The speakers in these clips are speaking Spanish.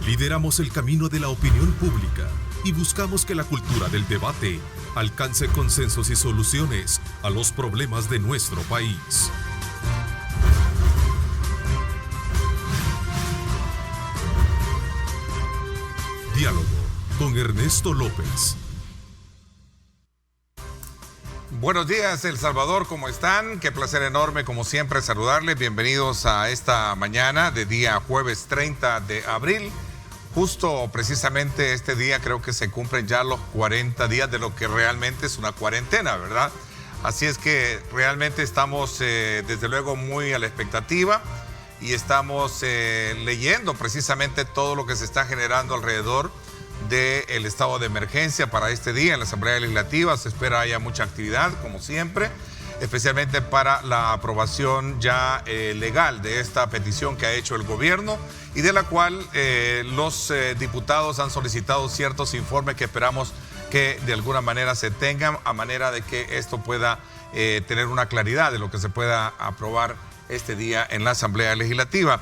Lideramos el camino de la opinión pública y buscamos que la cultura del debate alcance consensos y soluciones a los problemas de nuestro país. Diálogo con Ernesto López. Buenos días, El Salvador, ¿cómo están? Qué placer enorme, como siempre, saludarles. Bienvenidos a esta mañana de día jueves 30 de abril. Justo precisamente este día creo que se cumplen ya los 40 días de lo que realmente es una cuarentena, ¿verdad? Así es que realmente estamos desde luego muy a la expectativa y estamos leyendo precisamente todo lo que se está generando alrededor del estado de emergencia para este día en la Asamblea Legislativa. Se espera haya mucha actividad, como siempre, especialmente para la aprobación ya legal de esta petición que ha hecho el gobierno y de la cual los diputados han solicitado ciertos informes que esperamos que de alguna manera se tengan, a manera de que esto pueda tener una claridad de lo que se pueda aprobar este día en la Asamblea Legislativa.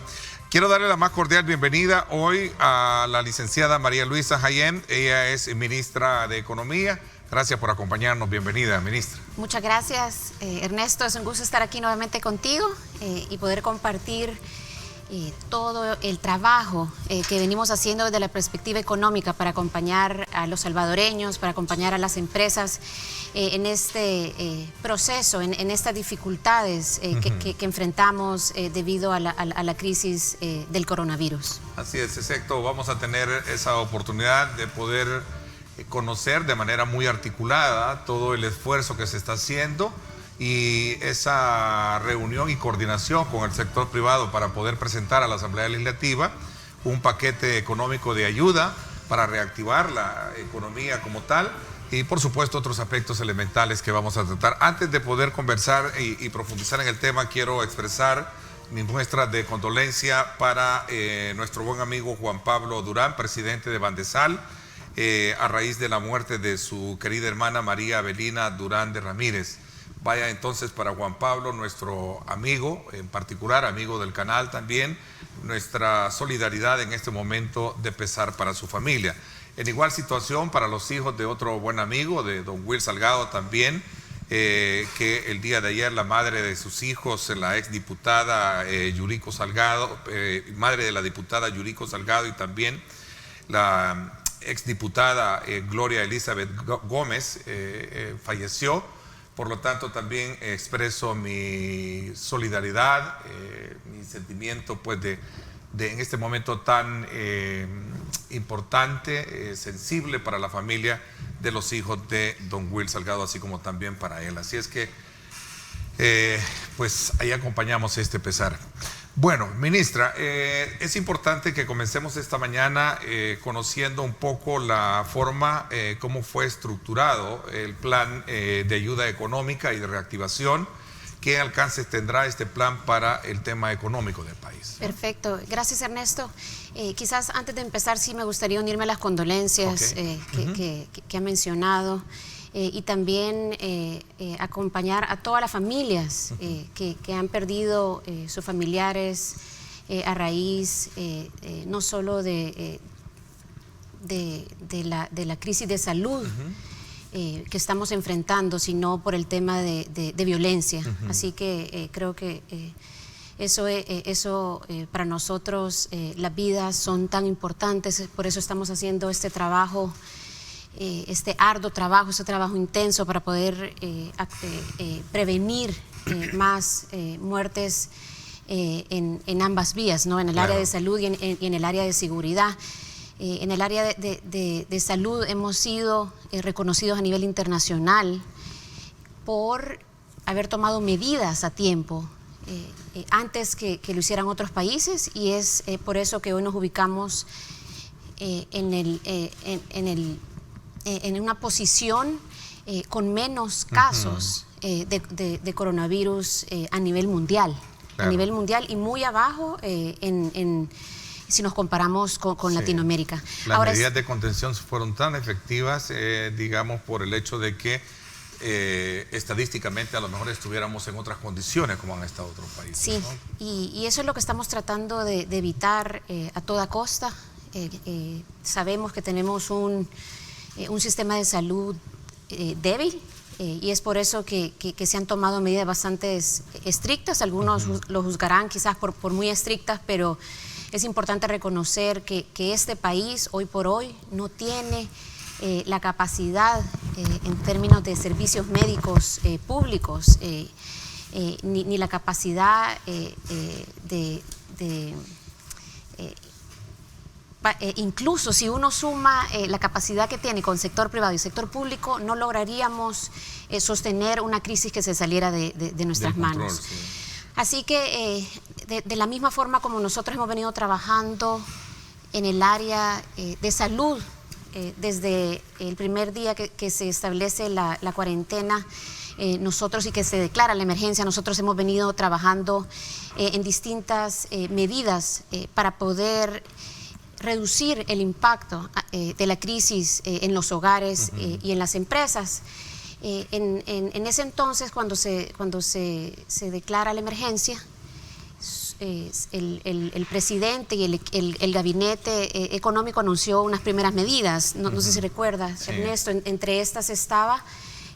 Quiero darle la más cordial bienvenida hoy a la licenciada María Luisa Jaén. Ella es ministra de Economía. Gracias por acompañarnos. Bienvenida, ministra. Muchas gracias, Ernesto. Es un gusto estar aquí nuevamente contigo y poder compartir todo el trabajo que venimos haciendo desde la perspectiva económica para acompañar a los salvadoreños, para acompañar a las empresas en este proceso, en estas dificultades que enfrentamos debido a la crisis del coronavirus. Así es, exacto. Vamos a tener esa oportunidad de poder conocer de manera muy articulada todo el esfuerzo que se está haciendo y esa reunión y coordinación con el sector privado para poder presentar a la Asamblea Legislativa un paquete económico de ayuda para reactivar la economía como tal y por supuesto otros aspectos elementales que vamos a tratar. Antes de poder conversar y profundizar en el tema, quiero expresar mi muestra de condolencia para nuestro buen amigo Juan Pablo Durán, presidente de Bandesal, a raíz de la muerte de su querida hermana María Avelina Durán de Ramírez. Vaya entonces para Juan Pablo, nuestro amigo, en particular amigo del canal también, nuestra solidaridad en este momento de pesar para su familia. En igual situación para los hijos de otro buen amigo, de don Will Salgado también, que el día de ayer la madre de sus hijos, la exdiputada Yuriko Salgado, madre de la diputada Yuriko Salgado y también la exdiputada Gloria Elizabeth Gómez falleció. Por lo tanto, también expreso mi solidaridad, mi sentimiento pues de en este momento tan importante, sensible para la familia de los hijos de don Will Salgado, así como también para él. Así es que, pues ahí acompañamos este pesar. Bueno, ministra, es importante que comencemos esta mañana conociendo un poco la forma, cómo fue estructurado el plan de ayuda económica y de reactivación. ¿Qué alcances tendrá este plan para el tema económico del país? Perfecto. Gracias, Ernesto. Quizás antes de empezar sí me gustaría unirme a las condolencias que ha mencionado. Y también acompañar a todas las familias que han perdido sus familiares a raíz no solo de la crisis de salud que estamos enfrentando, sino por el tema de violencia. Así que creo que eso para nosotros las vidas son tan importantes, por eso estamos haciendo este trabajo, este arduo trabajo, este trabajo intenso para poder prevenir más muertes en ambas vías, ¿no? En el área de salud y en el área de seguridad. En el área de salud hemos sido reconocidos a nivel internacional por haber tomado medidas a tiempo antes que lo hicieran otros países, y es por eso que hoy nos ubicamos en una posición con menos casos de coronavirus a nivel mundial, y muy abajo si nos comparamos con Latinoamérica. Las medidas de contención fueron tan efectivas, digamos, por el hecho de que estadísticamente a lo mejor estuviéramos en otras condiciones como han estado otros países. Sí, ¿no? Y eso es lo que estamos tratando de evitar a toda costa. Sabemos que tenemos un sistema de salud débil, y es por eso que se han tomado medidas bastante estrictas. Algunos lo juzgarán quizás por muy estrictas, pero es importante reconocer que este país hoy por hoy no tiene la capacidad en términos de servicios médicos públicos, ni la capacidad incluso si uno suma la capacidad que tiene con sector privado y sector público, no lograríamos sostener una crisis que se saliera de nuestras manos. Control, sí. Así que de la misma forma como nosotros hemos venido trabajando en el área de salud desde el primer día que se establece la cuarentena, nosotros y que se declara la emergencia, nosotros hemos venido trabajando en distintas medidas para poder reducir el impacto de la crisis en los hogares y en las empresas. En ese entonces, cuando se declara la emergencia, el presidente y el gabinete económico anunció unas primeras medidas. No sé si recuerdas, sí. Ernesto, entre estas estaba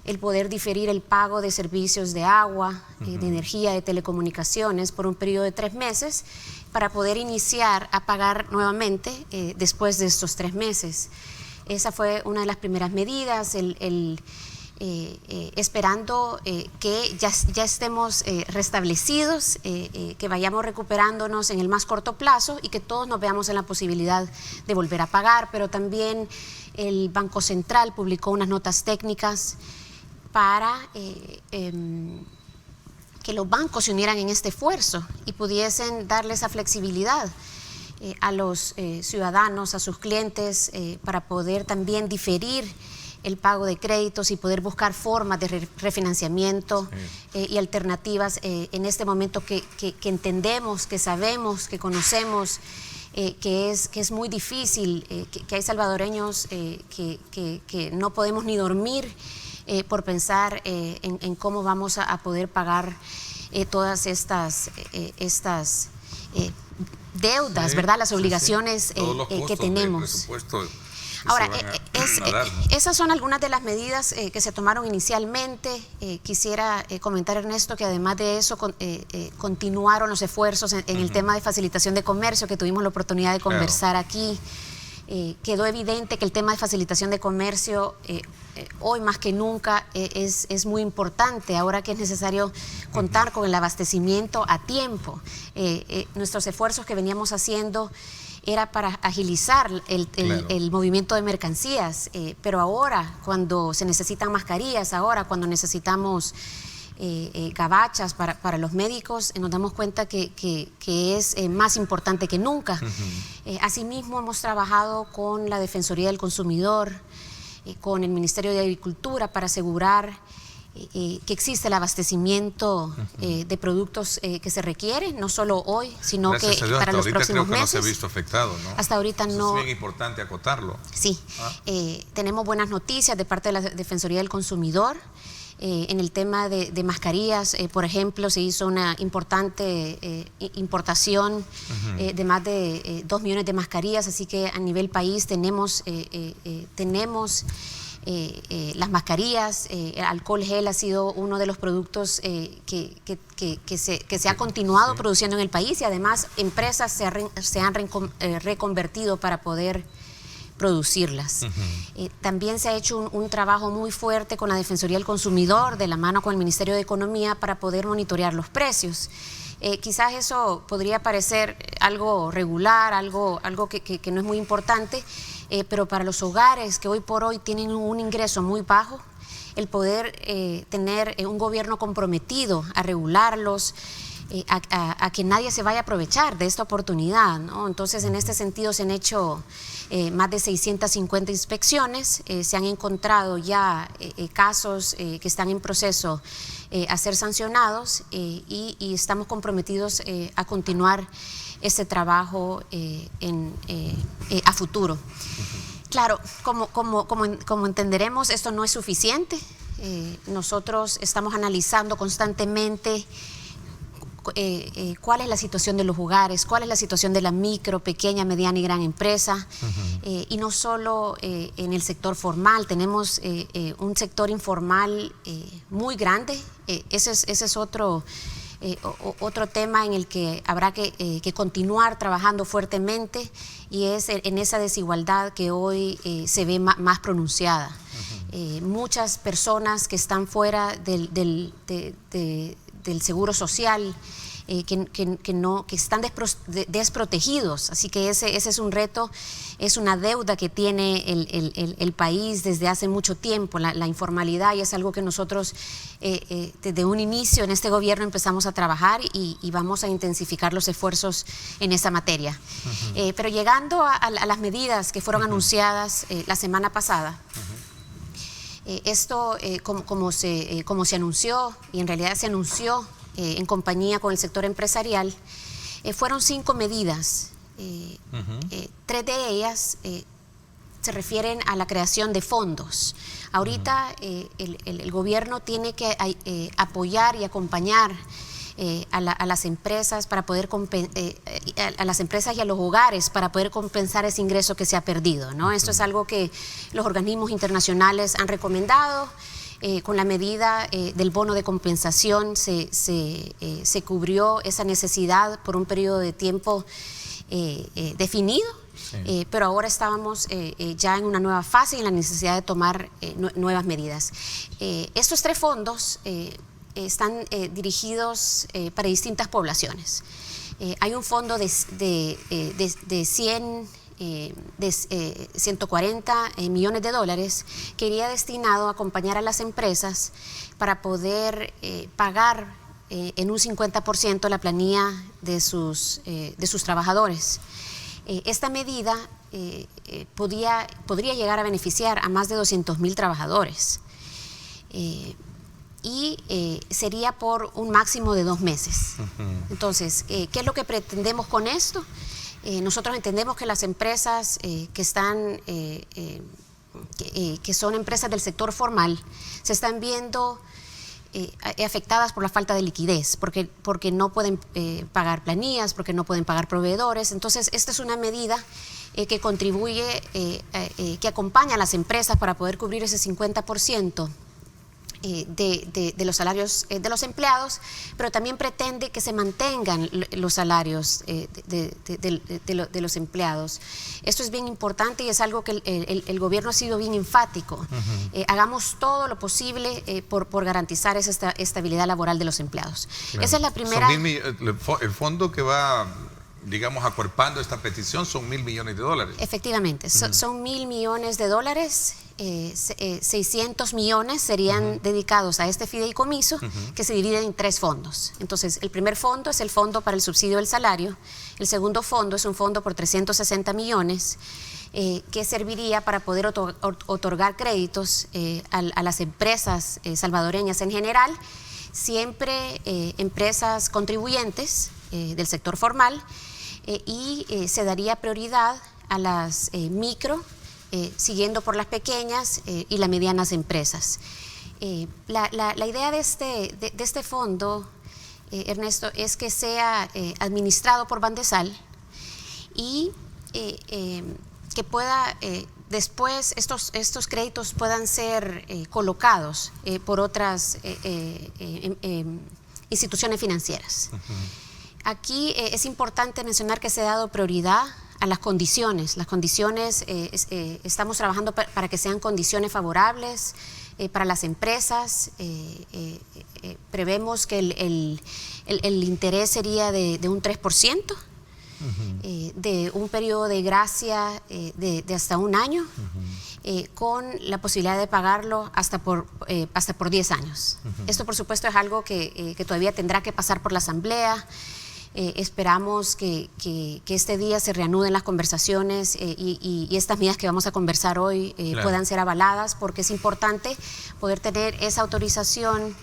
el poder diferir el pago de servicios de agua, de energía, de telecomunicaciones por un periodo de 3 meses para poder iniciar a pagar nuevamente después de estos 3 meses. Esa fue una de las primeras medidas, esperando que ya estemos restablecidos, que vayamos recuperándonos en el más corto plazo y que todos nos veamos en la posibilidad de volver a pagar. Pero también el Banco Central publicó unas notas técnicas para que los bancos se unieran en este esfuerzo y pudiesen darle esa flexibilidad a los ciudadanos, a sus clientes, para poder también diferir el pago de créditos y poder buscar formas de refinanciamiento y alternativas en este momento que entendemos, que sabemos, que conocemos, que es muy difícil, que hay salvadoreños que no podemos ni dormir por pensar en cómo vamos a poder pagar todas estas deudas, ¿verdad? Las obligaciones que tenemos. Ahora, esas son algunas de las medidas que se tomaron inicialmente. Quisiera comentar, Ernesto, que además de eso continuaron los esfuerzos en el tema de facilitación de comercio, que tuvimos la oportunidad de conversar aquí. Quedó evidente que el tema de facilitación de comercio hoy más que nunca es muy importante, ahora que es necesario contar con el abastecimiento a tiempo. Nuestros esfuerzos que veníamos haciendo era para agilizar el movimiento de mercancías, pero ahora cuando se necesitan mascarillas, ahora cuando necesitamos gabachas para los médicos, nos damos cuenta que es más importante que nunca. Asimismo, hemos trabajado con la Defensoría del Consumidor, con el Ministerio de Agricultura para asegurar que existe el abastecimiento de productos que se requieren, no solo hoy, sino que para los próximos meses. No se ha visto afectado, ¿no? Hasta ahorita no. Es bien importante acotarlo. Sí, tenemos buenas noticias de parte de la Defensoría del Consumidor. En el tema de mascarillas, por ejemplo, se hizo una importante importación de más de 2 millones de mascarillas, así que a nivel país tenemos las mascarillas. Alcohol gel ha sido uno de los productos que se ha continuado produciendo en el país, y además empresas se han reconvertido para poder producirlas. También se ha hecho un trabajo muy fuerte con la Defensoría del Consumidor, de la mano con el Ministerio de Economía, para poder monitorear los precios. Quizás eso podría parecer algo regular, algo que no es muy importante, pero para los hogares que hoy por hoy tienen un ingreso muy bajo, el poder tener un gobierno comprometido a regularlos, a que nadie se vaya a aprovechar de esta oportunidad, ¿no? Entonces, en este sentido se han hecho más de 650 inspecciones, se han encontrado ya casos que están en proceso a ser sancionados, y estamos comprometidos a continuar este trabajo a futuro. Claro, como entenderemos, esto no es suficiente. Nosotros estamos analizando constantemente cuál es la situación de los hogares, cuál es la situación de la micro, pequeña, mediana y gran empresa. Y no solo en el sector formal, tenemos un sector informal muy grande. Ese es otro tema en el que habrá que continuar trabajando fuertemente, y es en esa desigualdad que hoy se ve más pronunciada. Muchas personas que están fuera del seguro social, que están desprotegidos, así que ese es un reto, es una deuda que tiene el país desde hace mucho tiempo, la informalidad, y es algo que nosotros desde un inicio en este gobierno empezamos a trabajar y vamos a intensificar los esfuerzos en esa materia. Pero llegando a las medidas que fueron anunciadas la semana pasada, esto como se anunció, y en realidad se anunció en compañía con el sector empresarial, fueron 5 medidas. 3 de ellas se refieren a la creación de fondos. Ahorita el gobierno tiene que apoyar y acompañar a las empresas para poder a las empresas y a los hogares para poder compensar ese ingreso que se ha perdido, ¿no? Esto es algo que los organismos internacionales han recomendado. Con la medida del bono de compensación se cubrió esa necesidad por un periodo de tiempo definido. Sí. Pero ahora estábamos ya en una nueva fase y en la necesidad de tomar nuevas medidas. Estos 3 fondos están dirigidos para distintas poblaciones. Hay un fondo de 140 millones de dólares que iría destinado a acompañar a las empresas para poder pagar en un 50% la planilla de sus trabajadores. Esta medida podría llegar a beneficiar a más de 200,000 trabajadores y sería por un máximo de 2 meses. Entonces, ¿qué es lo que pretendemos con esto? Nosotros entendemos que las empresas que son empresas del sector formal se están viendo afectadas por la falta de liquidez, porque no pueden pagar planillas, porque no pueden pagar proveedores. Entonces, esta es una medida que contribuye, que acompaña a las empresas para poder cubrir ese 50% de los salarios de los empleados, pero también pretende que se mantengan los salarios de los empleados. Esto es bien importante y es algo que el gobierno ha sido bien enfático. Hagamos todo lo posible por garantizar esa estabilidad laboral de los empleados. Claro. Esa es la primera. El fondo que va, digamos, acuerpando esta petición son $1.000 millones. Efectivamente, son $1.000 millones. 600 millones serían dedicados a este fideicomiso que se divide en 3 fondos. Entonces, el primer fondo es el fondo para el subsidio del salario. El segundo fondo es un fondo por 360 millones que serviría para poder otorgar créditos a las empresas salvadoreñas en general, siempre empresas contribuyentes del sector formal, y se daría prioridad a las micro, siguiendo por las pequeñas y las medianas empresas. La idea de este fondo, Ernesto, es que sea administrado por Bandesal y que pueda después estos créditos puedan ser colocados por otras instituciones financieras. Aquí es importante mencionar que se ha dado prioridad a las condiciones. Las condiciones, estamos trabajando para que sean condiciones favorables para las empresas. Prevemos que el interés sería de un 3%, de un periodo de gracia de hasta 1 año, con la posibilidad de pagarlo hasta por 10 años. Esto, por supuesto, es algo que todavía tendrá que pasar por la Asamblea. Esperamos que este día se reanuden las conversaciones y estas medidas que vamos a conversar hoy puedan ser avaladas, porque es importante poder tener esa autorización,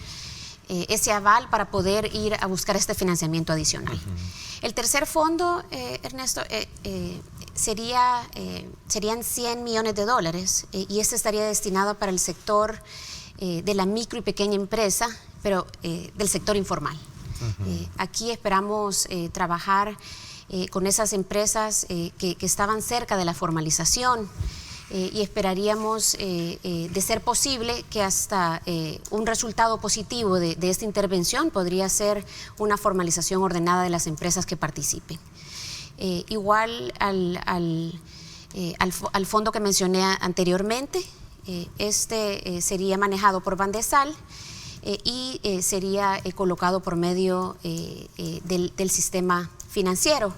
ese aval para poder ir a buscar este financiamiento adicional. El tercer fondo, Ernesto, serían $100 millones y este estaría destinado para el sector de la micro y pequeña empresa, pero del sector informal. Aquí esperamos trabajar con esas empresas que estaban cerca de la formalización y esperaríamos, de ser posible, que hasta un resultado positivo de esta intervención podría ser una formalización ordenada de las empresas que participen. Igual al fondo que mencioné anteriormente, este sería manejado por Bandesal y sería colocado por medio del sistema financiero.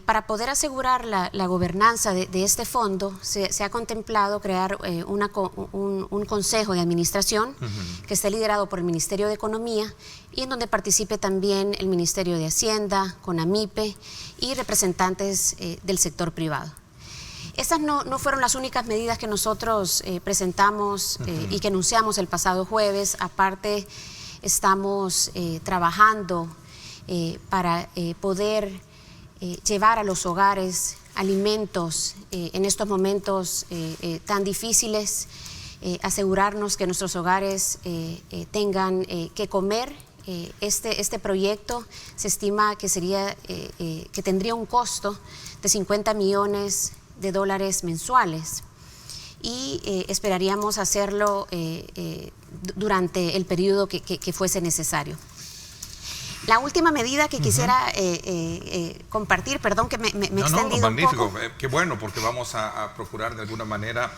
Para poder asegurar la gobernanza de este fondo, se ha contemplado crear un consejo de administración que esté liderado por el Ministerio de Economía y en donde participe también el Ministerio de Hacienda, CONAMIPE y representantes del sector privado. Estas no fueron las únicas medidas que nosotros presentamos y que anunciamos el pasado jueves. Aparte, estamos trabajando para poder llevar a los hogares alimentos en estos momentos tan difíciles, asegurarnos que nuestros hogares tengan que comer. Este proyecto se estima que tendría un costo de $50 millones mensuales y esperaríamos hacerlo durante el periodo que fuese necesario. La última medida que quisiera compartir, perdón que me he extendido magnífico, un poco. Qué bueno, porque vamos a procurar de alguna manera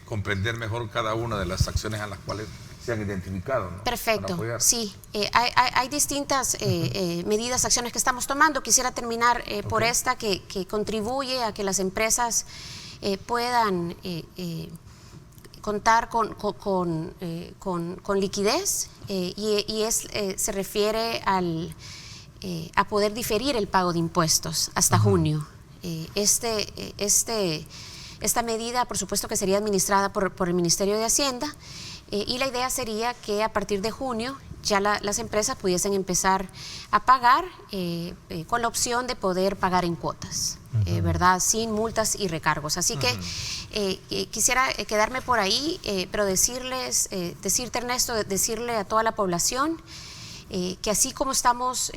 comprender mejor cada una de las acciones a las cuales se han identificado, ¿no? Perfecto, sí. Hay distintas medidas, acciones que estamos tomando. Quisiera terminar por esta que contribuye a que las empresas puedan contar con liquidez se refiere a poder diferir el pago de impuestos hasta junio. Esta medida, por supuesto, que sería administrada por el Ministerio de Hacienda y la idea sería que a partir de junio ya las empresas pudiesen empezar a pagar con la opción de poder pagar en cuotas, ¿verdad? Sin multas y recargos. Así que quisiera quedarme por ahí, pero decirte, Ernesto, decirle a toda la población que así como estamos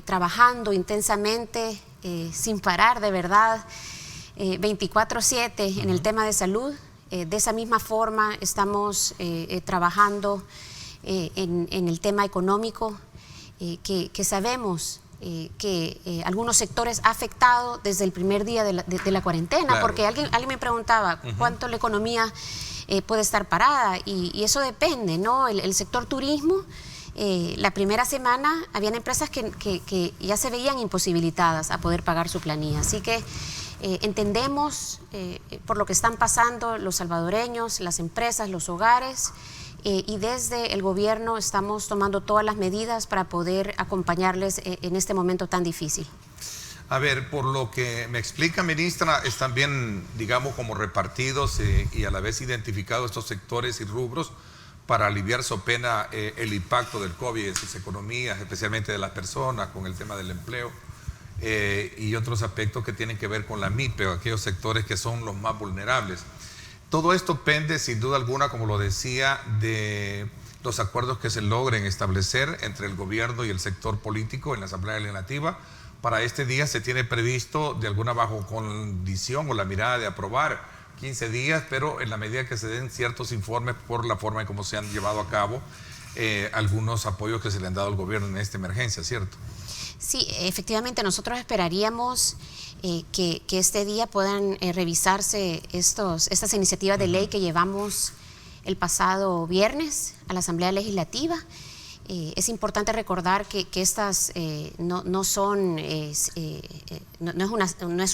trabajando intensamente, sin parar, de verdad, 24/7 en el tema de salud, de esa misma forma estamos trabajando en el tema económico, que sabemos que algunos sectores ha afectado desde el primer día de la cuarentena, claro. Porque alguien me preguntaba cuánto la economía puede estar parada y eso depende, ¿no? El sector turismo, la primera semana habían empresas que ya se veían imposibilitadas a poder pagar su planilla, así que entendemos por lo que están pasando los salvadoreños, las empresas, los hogares, y desde el gobierno estamos tomando todas las medidas para poder acompañarles en este momento tan difícil. A ver, por lo que me explica, ministra, están bien, digamos, como repartidos y a la vez identificados estos sectores y rubros para aliviar so pena el impacto del COVID en sus economías, especialmente de las personas, con el tema del empleo. Y otros aspectos que tienen que ver con la MIPE, o aquellos sectores que son los más vulnerables. Todo esto pende, sin duda alguna, como lo decía, de los acuerdos que se logren establecer entre el gobierno y el sector político en la Asamblea Legislativa. Para este día se tiene previsto, de alguna bajo condición o la mirada de aprobar 15 días, pero en la medida que se den ciertos informes por la forma en cómo se han llevado a cabo algunos apoyos que se le han dado al gobierno en esta emergencia, ¿cierto? Sí, efectivamente, nosotros esperaríamos que este día puedan revisarse estas iniciativas de ley que llevamos el pasado viernes a la Asamblea Legislativa. Es importante recordar que estas no es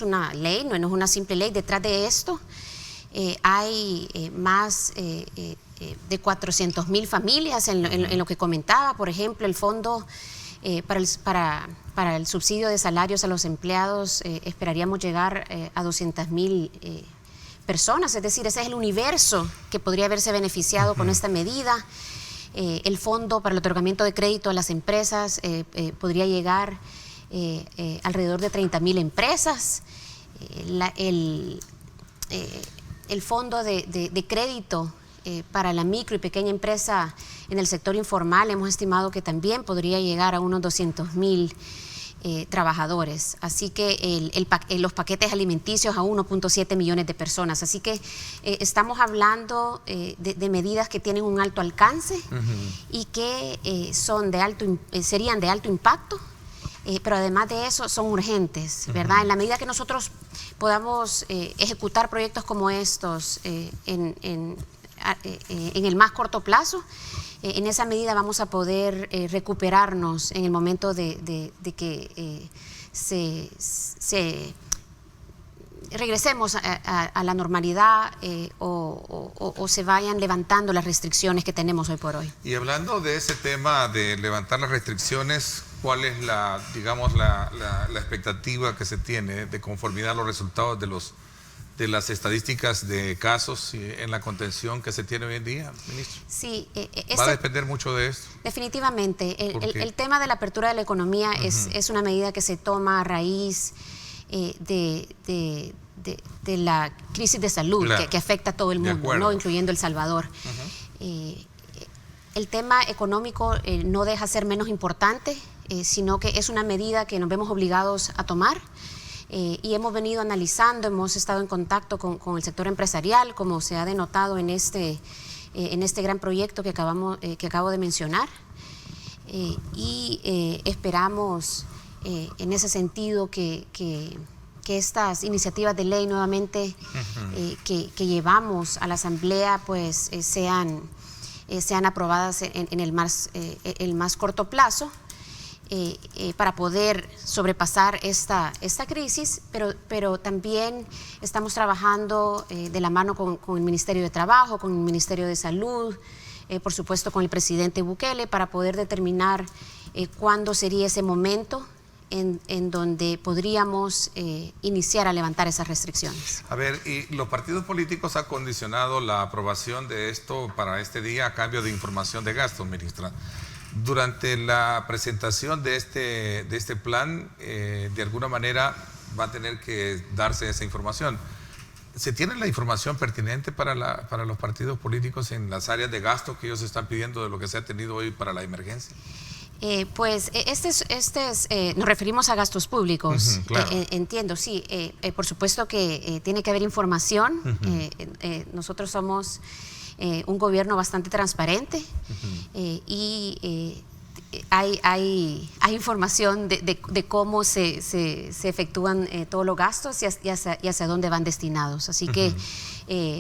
una ley, no es una simple ley. Detrás de esto hay más de 400,000 familias en lo que comentaba. Por ejemplo, el fondo para el subsidio de salarios a los empleados, esperaríamos llegar a 200,000 personas, es decir, ese es el universo que podría haberse beneficiado con esta medida. El fondo para el otorgamiento de crédito a las empresas podría llegar alrededor de 30,000 empresas. El fondo de crédito para la micro y pequeña empresa en el sector informal hemos estimado que también podría llegar a unos 200,000 trabajadores. Así que los paquetes alimenticios a 1.7 millones de personas. Así que estamos hablando de medidas que tienen un alto alcance y que serían de alto impacto. Pero además de eso son urgentes, ¿verdad? En la medida que nosotros podamos ejecutar proyectos como estos en el más corto plazo, en esa medida vamos a poder recuperarnos en el momento de que regresemos a la normalidad o se vayan levantando las restricciones que tenemos hoy por hoy. Y hablando de ese tema de levantar las restricciones, ¿cuál es la expectativa que se tiene de conformidad a los resultados de las estadísticas de casos en la contención que se tiene hoy en día, ministro? Sí. ¿Va a depender mucho de esto? Definitivamente. El tema de la apertura de la economía es una medida que se toma a raíz de la crisis de salud, claro, que afecta a todo el mundo, ¿no? Incluyendo El Salvador. El tema económico no deja ser menos importante, sino que es una medida que nos vemos obligados a tomar. Y hemos venido analizando, hemos estado en contacto con el sector empresarial, como se ha denotado en este gran proyecto que acabo de mencionar. Y esperamos en ese sentido que estas iniciativas de ley nuevamente que llevamos a la Asamblea pues sean aprobadas en el más corto plazo. Para poder sobrepasar esta crisis, pero también estamos trabajando de la mano con el Ministerio de Trabajo, con el Ministerio de Salud, por supuesto con el presidente Bukele, para poder determinar cuándo sería ese momento en donde podríamos iniciar a levantar esas restricciones. A ver, y los partidos políticos han condicionado la aprobación de esto para este día a cambio de información de gastos, ministra. Durante la presentación de este plan, de alguna manera va a tener que darse esa información. ¿Se tiene la información pertinente para los partidos políticos en las áreas de gasto que ellos están pidiendo de lo que se ha tenido hoy para la emergencia? Pues nos referimos a gastos públicos. Claro. Entiendo, sí. Por supuesto que tiene que haber información. Nosotros somos un gobierno bastante transparente y hay información de cómo se efectúan todos los gastos y hacia dónde van destinados. Así que,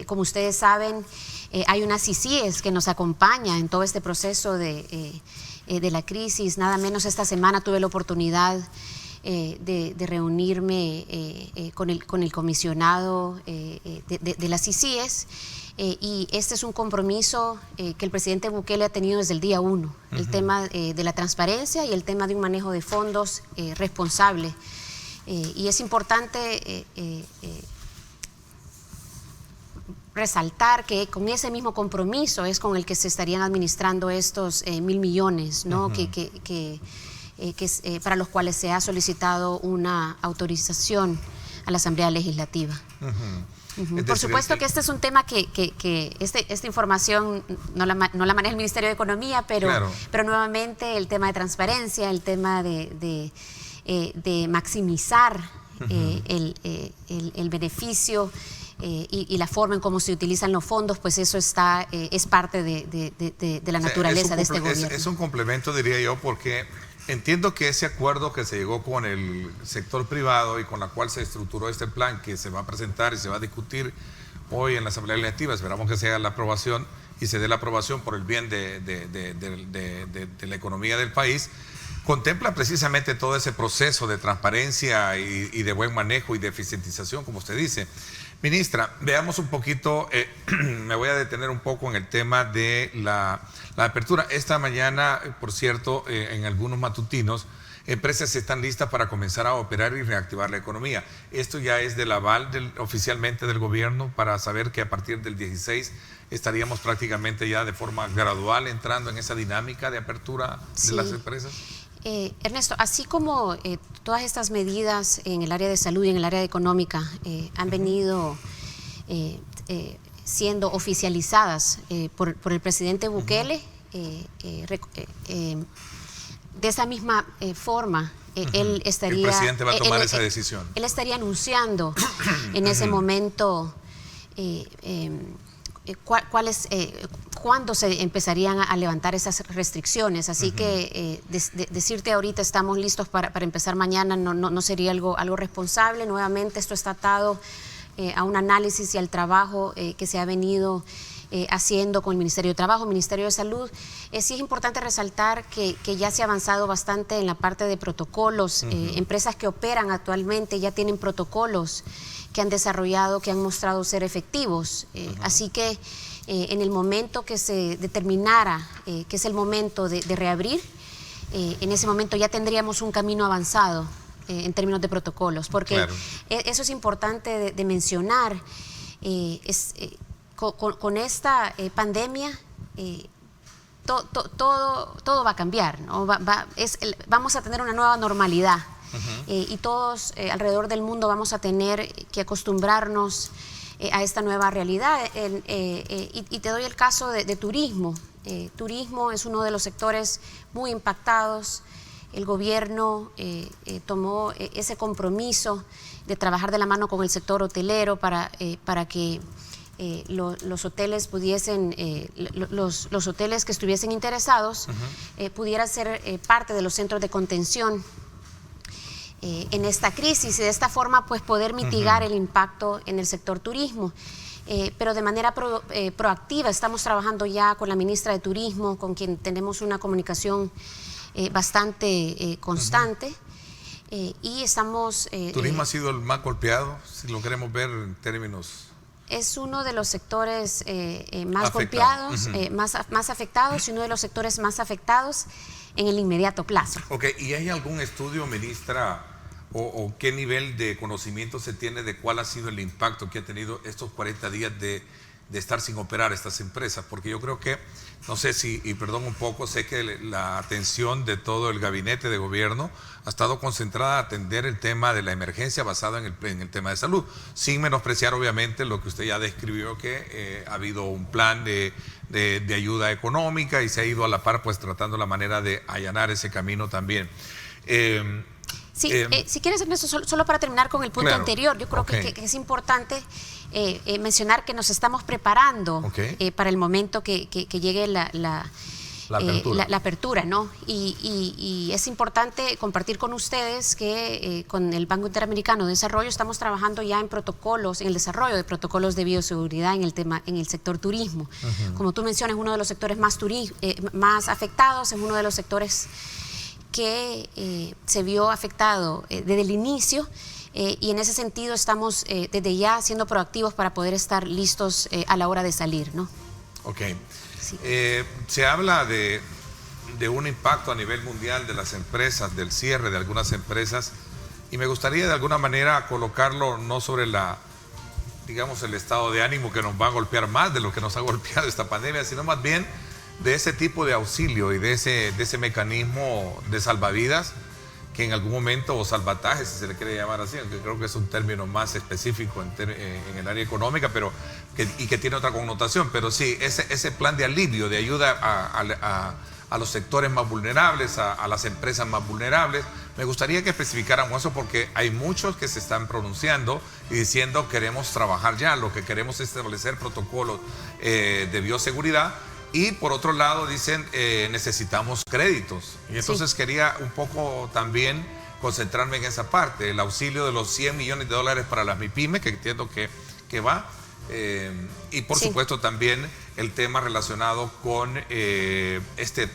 como ustedes saben, hay unas CICIES que nos acompaña en todo este proceso de la crisis. Nada menos esta semana tuve la oportunidad de reunirme con el comisionado de las CICIES. Y este es un compromiso que el presidente Bukele ha tenido desde el día 1, el tema de la transparencia y el tema de un manejo de fondos responsable. Y es importante resaltar que con ese mismo compromiso es con el que se estarían administrando estos 1.000 millones, ¿no? Para los cuales se ha solicitado una autorización a la Asamblea Legislativa. Por supuesto que este es un tema que esta información no la maneja el Ministerio de Economía, pero, claro, pero nuevamente el tema de transparencia, el tema de maximizar el beneficio y la forma en cómo se utilizan los fondos, pues eso es parte de la naturaleza de este gobierno. Es un complemento, diría yo, porque entiendo que ese acuerdo que se llegó con el sector privado y con la cual se estructuró este plan que se va a presentar y se va a discutir hoy en la Asamblea Legislativa, esperamos que se haga la aprobación y se dé la aprobación por el bien de la economía del país, contempla precisamente todo ese proceso de transparencia y de buen manejo y de eficientización, como usted dice. Ministra, veamos un poquito, me voy a detener un poco en el tema de la apertura. Esta mañana, por cierto, en algunos matutinos, empresas están listas para comenzar a operar y reactivar la economía. Esto ya es del aval oficialmente del gobierno para saber que a partir del 16 estaríamos prácticamente ya de forma gradual entrando en esa dinámica de apertura de las empresas. Ernesto, así como todas estas medidas en el área de salud y en el área económica han venido siendo oficializadas por el presidente Bukele, de esa misma forma, él estaría... El presidente va a tomar esa decisión. Él estaría anunciando en ese momento cuándo se empezarían a levantar esas restricciones. Así que decirte ahorita estamos listos para empezar mañana no sería algo responsable. Nuevamente esto está atado a un análisis y al trabajo que se ha venido haciendo con el Ministerio de Trabajo, Ministerio de Salud. Sí es importante resaltar que ya se ha avanzado bastante en la parte de protocolos. Empresas que operan actualmente ya tienen protocolos que han desarrollado, que han mostrado ser efectivos. Así que en el momento que se determinara que es el momento de reabrir, en ese momento ya tendríamos un camino avanzado en términos de protocolos, porque claro, eso es importante de mencionar. Con esta pandemia todo va a cambiar, ¿no? Vamos a tener una nueva normalidad. Y todos alrededor del mundo vamos a tener que acostumbrarnos a esta nueva realidad. Y te doy el caso de turismo. Turismo es uno de los sectores muy impactados. El gobierno tomó ese compromiso de trabajar de la mano con el sector hotelero para que los hoteles pudiesen, los hoteles que estuviesen interesados pudieran ser parte de los centros de contención en esta crisis y de esta forma pues poder mitigar el impacto en el sector turismo. Pero de manera proactiva estamos trabajando ya con la ministra de Turismo, con quien tenemos una comunicación bastante constante. Y estamos... ¿Turismo ha sido el más golpeado, si lo queremos ver en términos...? Es uno de los sectores más golpeados, más afectados y uno de los sectores más afectados en el inmediato plazo. Ok, ¿y hay algún estudio, ministra, o qué nivel de conocimiento se tiene de cuál ha sido el impacto que ha tenido estos 40 días de estar sin operar estas empresas? Porque yo creo que, no sé si, y perdón un poco, sé que la atención de todo el gabinete de gobierno ha estado concentrada a atender el tema de la emergencia basada en el tema de salud, sin menospreciar obviamente lo que usted ya describió, que ha habido un plan de ayuda económica y se ha ido a la par pues tratando la manera de allanar ese camino también. Sí, si quieres, Ernesto, solo para terminar con el punto anterior, yo creo que es importante mencionar que nos estamos preparando para el momento que llegue la apertura, ¿no? Y es importante compartir con ustedes que con el Banco Interamericano de Desarrollo estamos trabajando ya en protocolos, en el desarrollo de protocolos de bioseguridad en el sector turismo. Como tú mencionas, uno de los sectores más afectados, es uno de los sectores que se vio afectado desde el inicio, y en ese sentido estamos desde ya siendo proactivos para poder estar listos a la hora de salir, ¿no? Ok. Sí. Se habla de un impacto a nivel mundial de las empresas, del cierre de algunas empresas, y me gustaría de alguna manera colocarlo no sobre digamos, el estado de ánimo que nos va a golpear más de lo que nos ha golpeado esta pandemia, sino más bien de ese tipo de auxilio y de ese mecanismo de salvavidas que en algún momento, o salvataje si se le quiere llamar así, aunque creo que es un término más específico en el área económica, pero que tiene otra connotación, pero sí, ese plan de alivio, de ayuda a los sectores más vulnerables, a las empresas más vulnerables, me gustaría que especificáramos eso porque hay muchos que se están pronunciando y diciendo queremos trabajar ya, lo que queremos es establecer protocolos de bioseguridad. Y por otro lado dicen necesitamos créditos. Y entonces quería un poco también concentrarme en esa parte, el auxilio de los $100 millones para las MIPYMES, que entiendo que va. Y por supuesto también el tema relacionado con este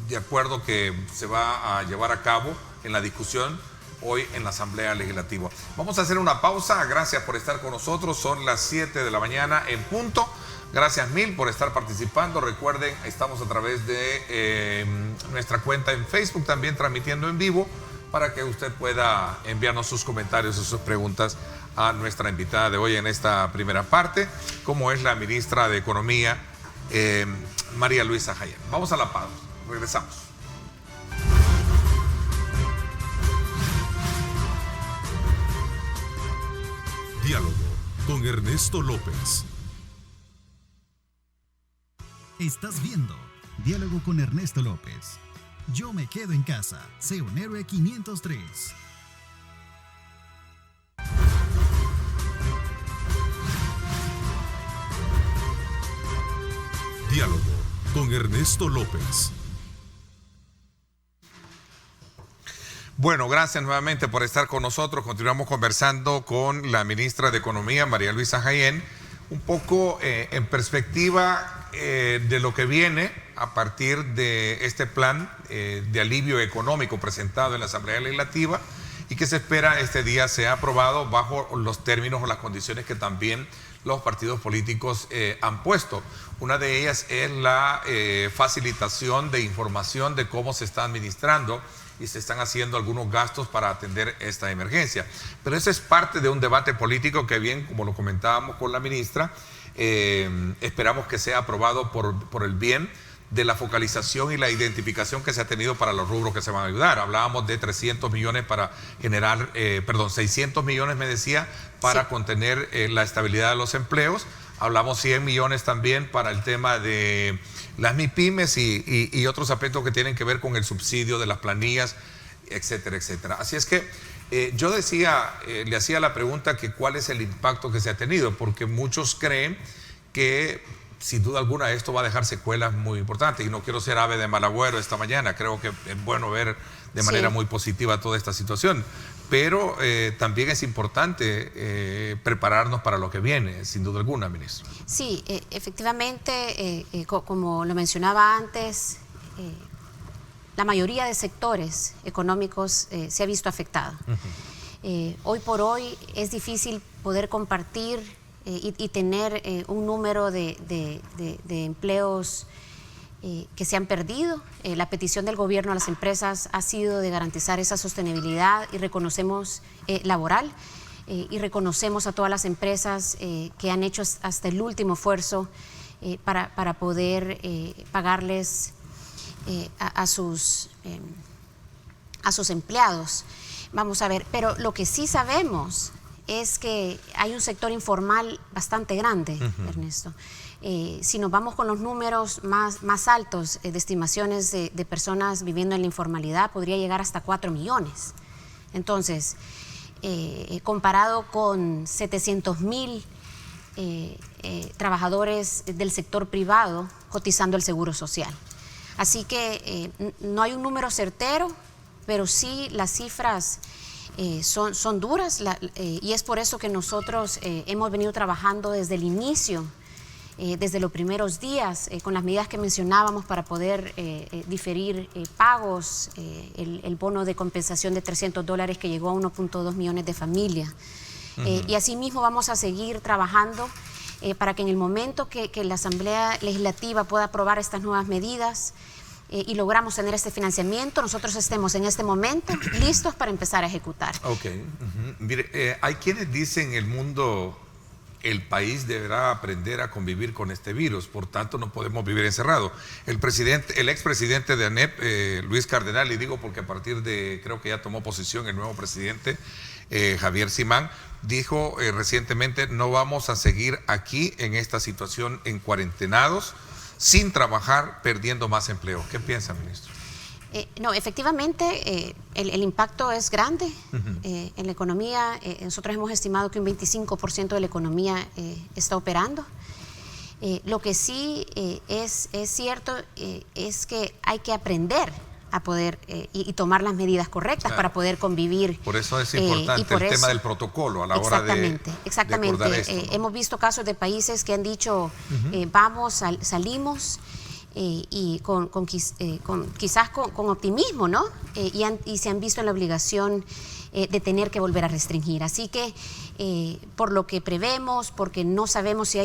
de acuerdo que se va a llevar a cabo en la discusión hoy en la Asamblea Legislativa. Vamos a hacer una pausa. Gracias por estar con nosotros. Son las 7 de la mañana en punto. Gracias mil por estar participando. Recuerden, estamos a través de nuestra cuenta en Facebook, también transmitiendo en vivo, para que usted pueda enviarnos sus comentarios y sus preguntas a nuestra invitada de hoy en esta primera parte, como es la ministra de Economía, María Luisa Jaén. Vamos a la pausa. Regresamos. Diálogo con Ernesto López. Estás viendo Diálogo con Ernesto López. Yo me quedo en casa. Sé un héroe 503. Diálogo con Ernesto López. Bueno, gracias nuevamente por estar con nosotros. Continuamos conversando con la ministra de Economía, María Luisa Jaén, un poco en perspectiva de lo que viene a partir de este plan de alivio económico presentado en la Asamblea Legislativa y que se espera este día sea aprobado bajo los términos o las condiciones que también los partidos políticos han puesto. Una de ellas es la facilitación de información de cómo se está administrando y se están haciendo algunos gastos para atender esta emergencia. Pero eso es parte de un debate político que bien, como lo comentábamos con la ministra, esperamos que sea aprobado por el bien de la focalización y la identificación que se ha tenido para los rubros que se van a ayudar. Hablábamos de 300 millones para generar, 600 millones me decía, para contener la estabilidad de los empleos. Hablamos 100 millones también para el tema de las MIPYMES y otros aspectos que tienen que ver con el subsidio de las planillas, etcétera, etcétera. Así es que yo decía, le hacía la pregunta que cuál es el impacto que se ha tenido, porque muchos creen que sin duda alguna esto va a dejar secuelas muy importantes, y no quiero ser ave de mal agüero esta mañana, creo que es bueno ver de manera muy positiva toda esta situación, pero también es importante prepararnos para lo que viene, sin duda alguna, ministro. Sí, efectivamente, como lo mencionaba antes, la mayoría de sectores económicos se ha visto afectado. Hoy por hoy es difícil poder compartir y tener un número de empleos que se han perdido. La petición del gobierno a las empresas ha sido de garantizar esa sostenibilidad y reconocemos laboral y reconocemos a todas las empresas que han hecho hasta el último esfuerzo para poder pagarles a sus empleados. Vamos a ver, pero lo que sí sabemos es que hay un sector informal bastante grande, Ernesto. Si nos vamos con los números más altos de estimaciones de personas viviendo en la informalidad, podría llegar hasta 4 millones. Entonces, comparado con 700,000 trabajadores del sector privado cotizando el Seguro Social. Así que no hay un número certero, pero sí las cifras son duras y es por eso que nosotros hemos venido trabajando desde el inicio, desde los primeros días, con las medidas que mencionábamos para poder diferir pagos, el bono de compensación de $300 que llegó a 1.2 millones de familias. Y asimismo vamos a seguir trabajando para que en el momento que la Asamblea Legislativa pueda aprobar estas nuevas medidas, y logramos tener este financiamiento, nosotros estemos en este momento listos para empezar a ejecutar. Ok. Mire, hay quienes dicen el país deberá aprender a convivir con este virus, por tanto no podemos vivir encerrados. El expresidente de ANEP, Luis Cardenal, y digo porque a partir de, creo que ya tomó posición el nuevo presidente, Javier Simán, dijo recientemente, no vamos a seguir aquí en esta situación en cuarentenados, sin trabajar, perdiendo más empleo. ¿Qué piensa, ministro? No, efectivamente, el impacto es grande en la economía. Nosotros hemos estimado que un 25% de la economía está operando. Lo que sí es cierto es que hay que aprender a poder y tomar las medidas correctas para poder convivir. Por eso es importante el tema del protocolo a la hora de acordar esto, ¿no? Hemos visto casos de países que han dicho salimos y quizás con optimismo, ¿no? Y se han visto en la obligación de tener que volver a restringir. Así que por lo que prevemos, porque no sabemos si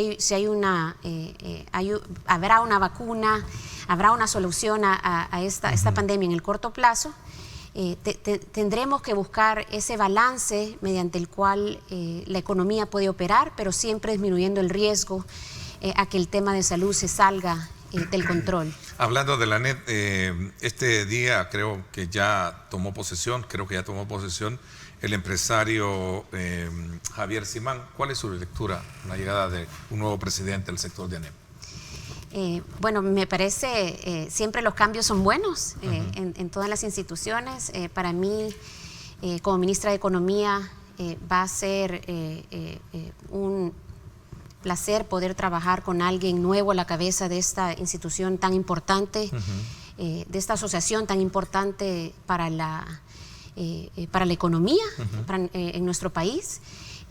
habrá una vacuna, habrá una solución a esta pandemia en el corto plazo, tendremos que buscar ese balance mediante el cual la economía puede operar, pero siempre disminuyendo el riesgo a que el tema de salud se salga del control. Hablando de la ANEP, este día creo que ya tomó posesión, el empresario Javier Simán. ¿Cuál es su lectura, la llegada de un nuevo presidente del sector de ANEP? Bueno, me parece siempre los cambios son buenos en todas las instituciones. Para mí, como ministra de Economía, va a ser un placer poder trabajar con alguien nuevo a la cabeza de esta institución tan importante, de esta asociación tan importante para la economía en nuestro país.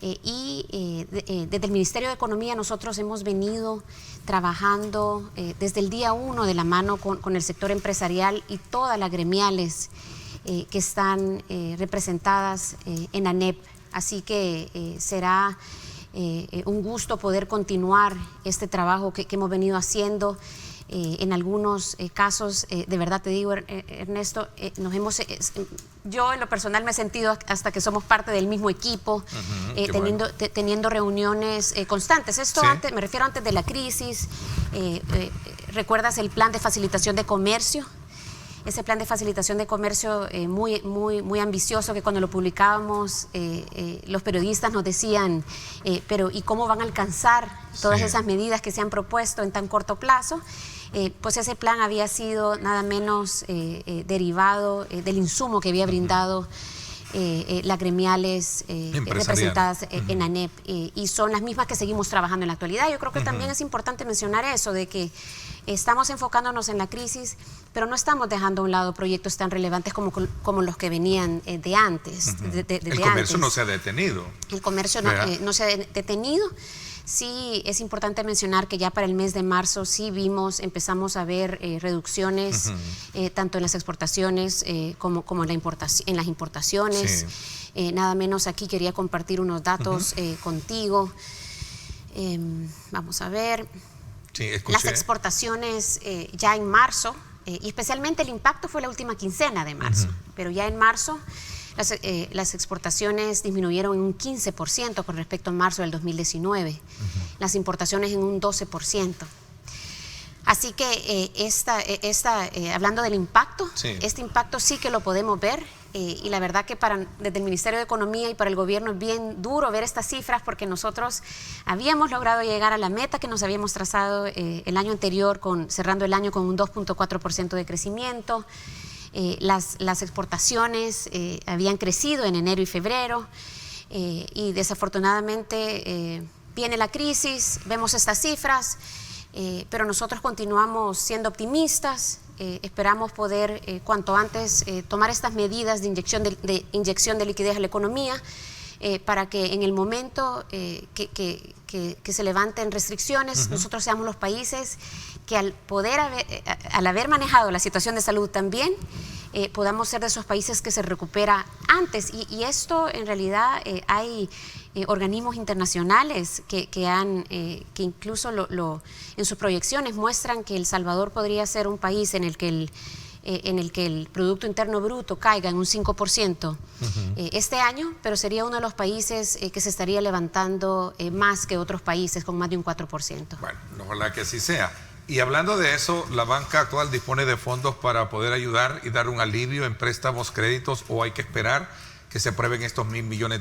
Desde el Ministerio de Economía nosotros hemos venido trabajando desde el día 1 de la mano con el sector empresarial y todas las gremiales que están representadas en ANEP. Así que será un gusto poder continuar este trabajo que hemos venido haciendo. En algunos casos, de verdad te digo, Ernesto, yo en lo personal me he sentido hasta que somos parte del mismo equipo, teniendo reuniones constantes. Esto ¿Sí? Me refiero antes de la crisis. ¿Recuerdas el plan de facilitación de comercio? Ese plan de facilitación de comercio muy ambicioso, que cuando lo publicábamos los periodistas nos decían, pero ¿y cómo van a alcanzar todas esas medidas que se han propuesto en tan corto plazo? Pues ese plan había sido nada menos derivado del insumo que había brindado las gremiales representadas en ANEP, y son las mismas que seguimos trabajando en la actualidad. Yo creo que también es importante mencionar eso, de que estamos enfocándonos en la crisis, pero no estamos dejando a un lado proyectos tan relevantes como los que venían de antes. El comercio no se ha detenido. El comercio no se ha detenido. Sí, es importante mencionar que ya para el mes de marzo empezamos a ver reducciones tanto en las exportaciones como en las importaciones. Sí. Nada menos aquí quería compartir unos datos contigo. Vamos a ver. Sí, escuché. Las exportaciones ya en marzo, y especialmente el impacto fue la última quincena de marzo, pero ya en marzo las exportaciones disminuyeron en un 15% con respecto a marzo del 2019, las importaciones en un 12%. Así que hablando del impacto, este impacto sí que lo podemos ver, y la verdad que desde el Ministerio de Economía y para el gobierno es bien duro ver estas cifras, porque nosotros habíamos logrado llegar a la meta que nos habíamos trazado el año anterior, cerrando el año con un 2.4% de crecimiento. Las exportaciones habían crecido en enero y febrero, y desafortunadamente viene la crisis, vemos estas cifras, pero nosotros continuamos siendo optimistas. Esperamos poder cuanto antes tomar estas medidas de inyección de liquidez a la economía, para que en el momento que se levanten restricciones, nosotros seamos los países que al haber manejado la situación de salud también, podamos ser de esos países que se recupera antes. Y esto en realidad hay organismos internacionales que incluso en sus proyecciones muestran que El Salvador podría ser un país en el que el Producto Interno Bruto caiga en un 5% este año, pero sería uno de los países que se estaría levantando más que otros países, con más de un 4%. Bueno, ojalá que así sea. Y hablando de eso, ¿la banca actual dispone de fondos para poder ayudar y dar un alivio en préstamos, créditos, o hay que esperar que se aprueben estos $1.000 millones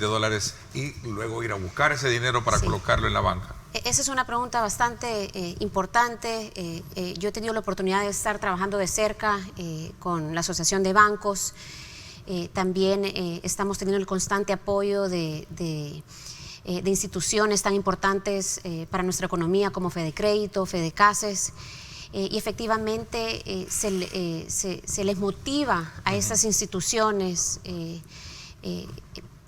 y luego ir a buscar ese dinero para colocarlo en la banca? Esa es una pregunta bastante importante. Yo he tenido la oportunidad de estar trabajando de cerca con la Asociación de Bancos. También estamos teniendo el constante apoyo de instituciones tan importantes para nuestra economía como Fedecrédito, Fedecases, y efectivamente se les motiva a estas instituciones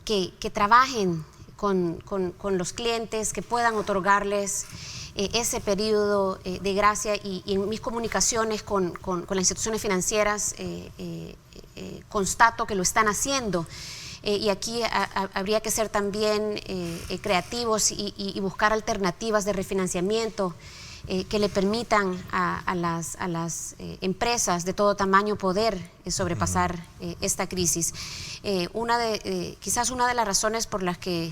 que trabajen con los clientes, que puedan otorgarles ese periodo de gracia, y en mis comunicaciones con las instituciones financieras constato que lo están haciendo. Y aquí habría que ser también creativos y buscar alternativas de refinanciamiento que le permitan a las empresas de todo tamaño poder sobrepasar esta crisis. Quizás una de las razones por las que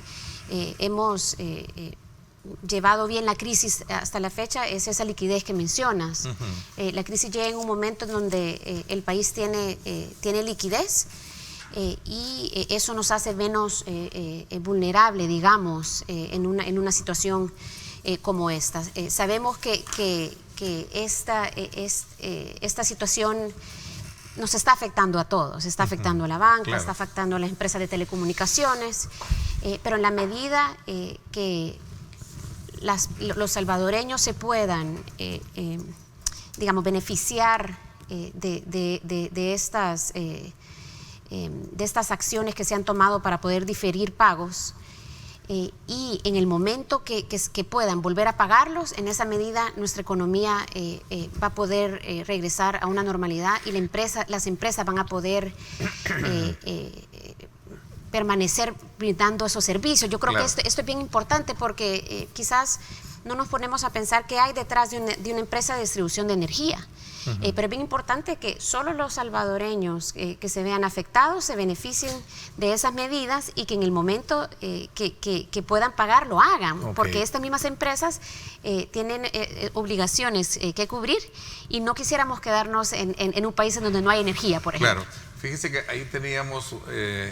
hemos llevado bien la crisis hasta la fecha es esa liquidez que mencionas. La crisis llega en un momento en donde el país tiene liquidez, y eso nos hace menos vulnerable, digamos, en una situación como esta. Sabemos que esta situación nos está afectando a todos, está afectando a la banca, claro, está afectando a las empresas de telecomunicaciones, pero en la medida que los salvadoreños se puedan, digamos, beneficiar de estas acciones que se han tomado para poder diferir pagos, y en el momento que puedan volver a pagarlos, en esa medida nuestra economía va a poder regresar a una normalidad y las empresas van a poder permanecer brindando esos servicios. Yo creo claro, que esto es bien importante porque quizás no nos ponemos a pensar qué hay detrás de una empresa de distribución de energía. Pero es bien importante que solo los salvadoreños que se vean afectados se beneficien de esas medidas y que en el momento que puedan pagar lo hagan, okay, porque estas mismas empresas tienen obligaciones que cubrir y no quisiéramos quedarnos en un país en donde no hay energía, por ejemplo. Claro, fíjese que ahí teníamos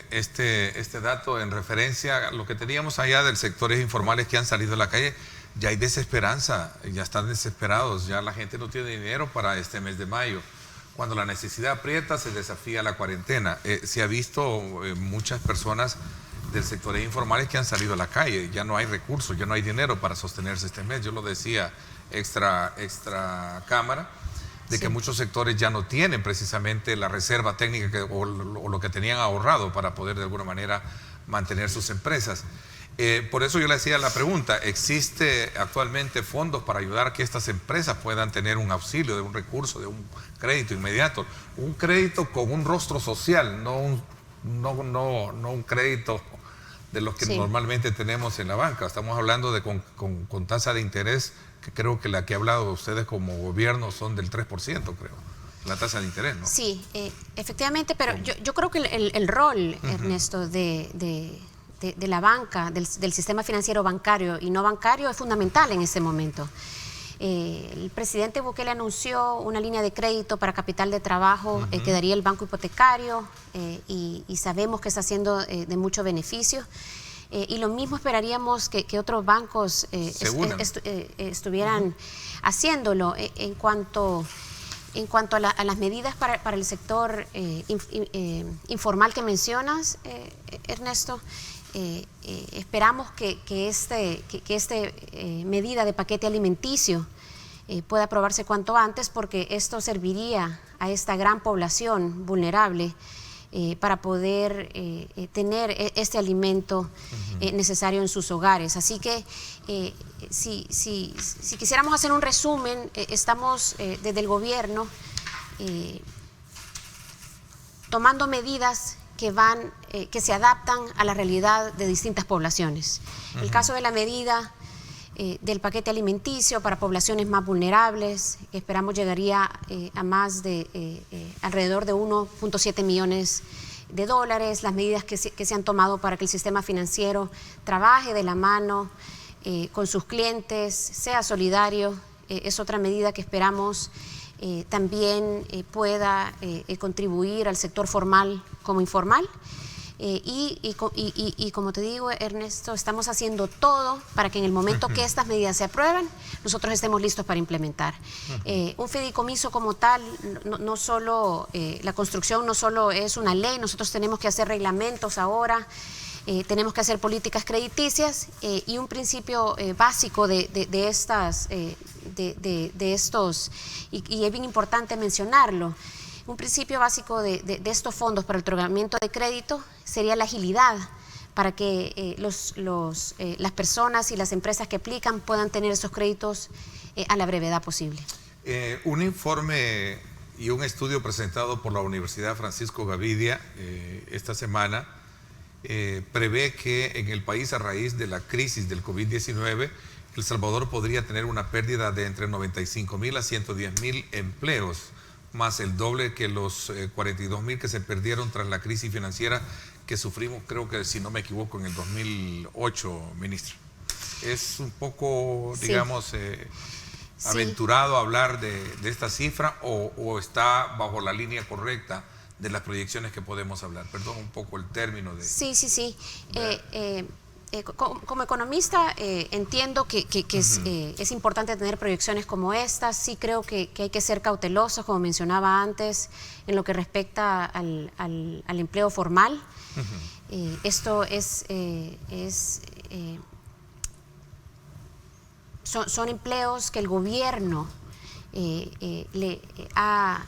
este dato en referencia a lo que teníamos allá del sectores informales que han salido a la calle. Ya hay desesperanza, ya están desesperados, ya la gente no tiene dinero para este mes de mayo. Cuando la necesidad aprieta, se desafía la cuarentena. Se ha visto muchas personas del sectores informales que han salido a la calle, ya no hay recursos, ya no hay dinero para sostenerse este mes. Yo lo decía extra cámara, de sí, que muchos sectores ya no tienen precisamente la reserva técnica o lo que tenían ahorrado para poder de alguna manera mantener sus empresas. Por eso yo le hacía la pregunta, ¿existe actualmente fondos para ayudar a que estas empresas puedan tener un auxilio, de un recurso, de un crédito inmediato? Un crédito con un rostro social, no un crédito de los que sí, normalmente tenemos en la banca. Estamos hablando de con tasa de interés, que creo que la que ha hablado ustedes como gobierno son del 3%, creo, la tasa de interés, ¿no? Sí, efectivamente, pero yo creo que el rol, Ernesto, de la banca, del sistema financiero bancario y no bancario es fundamental en este momento. El presidente Bukele anunció una línea de crédito para capital de trabajo que daría el banco hipotecario y sabemos que está siendo de mucho beneficio. Y lo mismo esperaríamos que otros bancos estuvieran haciéndolo en cuanto a las medidas para el sector informal que mencionas, Ernesto. Esperamos que esta medida de paquete alimenticio pueda aprobarse cuanto antes, porque esto serviría a esta gran población vulnerable para poder tener este alimento necesario en sus hogares. Así que si quisiéramos hacer un resumen, estamos desde el gobierno tomando medidas que se adaptan a la realidad de distintas poblaciones. El caso de la medida del paquete alimenticio para poblaciones más vulnerables, que esperamos llegaría a más de alrededor de 1.7 millones de dólares, las medidas que se han tomado para que el sistema financiero trabaje de la mano con sus clientes, sea solidario, es otra medida que esperamos también pueda contribuir al sector formal como informal. Y como te digo, Ernesto, estamos haciendo todo para que en el momento que estas medidas se aprueben, nosotros estemos listos para implementar. Un fideicomiso como tal, no solo, la construcción no solo es una ley, nosotros tenemos que hacer reglamentos ahora, tenemos que hacer políticas crediticias y un principio básico de estos, y es bien importante mencionarlo. Un principio básico de estos fondos para el otorgamiento de crédito sería la agilidad para que las personas y las empresas que aplican puedan tener esos créditos a la brevedad posible. Un informe y un estudio presentado por la Universidad Francisco Gavidia esta semana prevé que en el país, a raíz de la crisis del COVID-19, El Salvador podría tener una pérdida de entre 95,000 a 110,000 empleos, más el doble que los 42,000 que se perdieron tras la crisis financiera que sufrimos, creo que si no me equivoco, en el 2008, ministra. Es un poco, digamos, aventurado hablar de esta cifra o está bajo la línea correcta de las proyecciones que podemos hablar. Perdón un poco el término de... Sí. Como economista entiendo que es importante tener proyecciones como estas. Sí creo que hay que ser cautelosos, como mencionaba antes, en lo que respecta al empleo formal. Esto son empleos que el gobierno le ha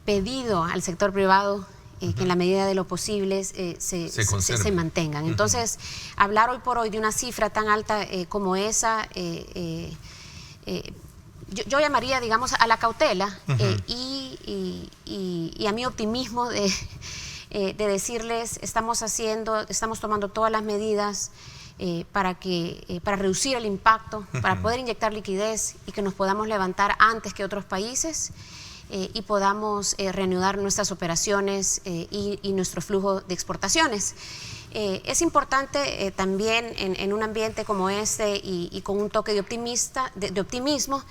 pedido al sector privado que en la medida de lo posible se mantengan. Entonces, hablar hoy por hoy de una cifra tan alta como esa, yo llamaría, digamos, a la cautela y a mi optimismo de decirles, estamos tomando todas las medidas para reducir el impacto, para poder inyectar liquidez y que nos podamos levantar antes que otros países. Y podamos reanudar nuestras operaciones y nuestro flujo de exportaciones. Es importante también en un ambiente como este y con un toque de optimismo,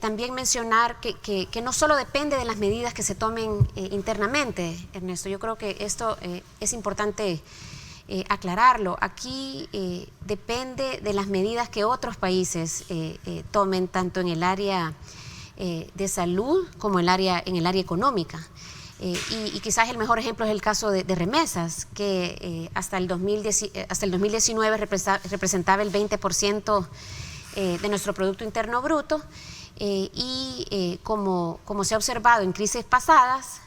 también mencionar que no solo depende de las medidas que se tomen internamente, Ernesto. Yo creo que esto es importante aclararlo. Aquí depende de las medidas que otros países tomen, tanto en el área de salud como en el área económica. Y quizás el mejor ejemplo es el caso de remesas, que hasta el 2019 representaba el 20% de nuestro Producto Interno Bruto, como se ha observado en crisis pasadas,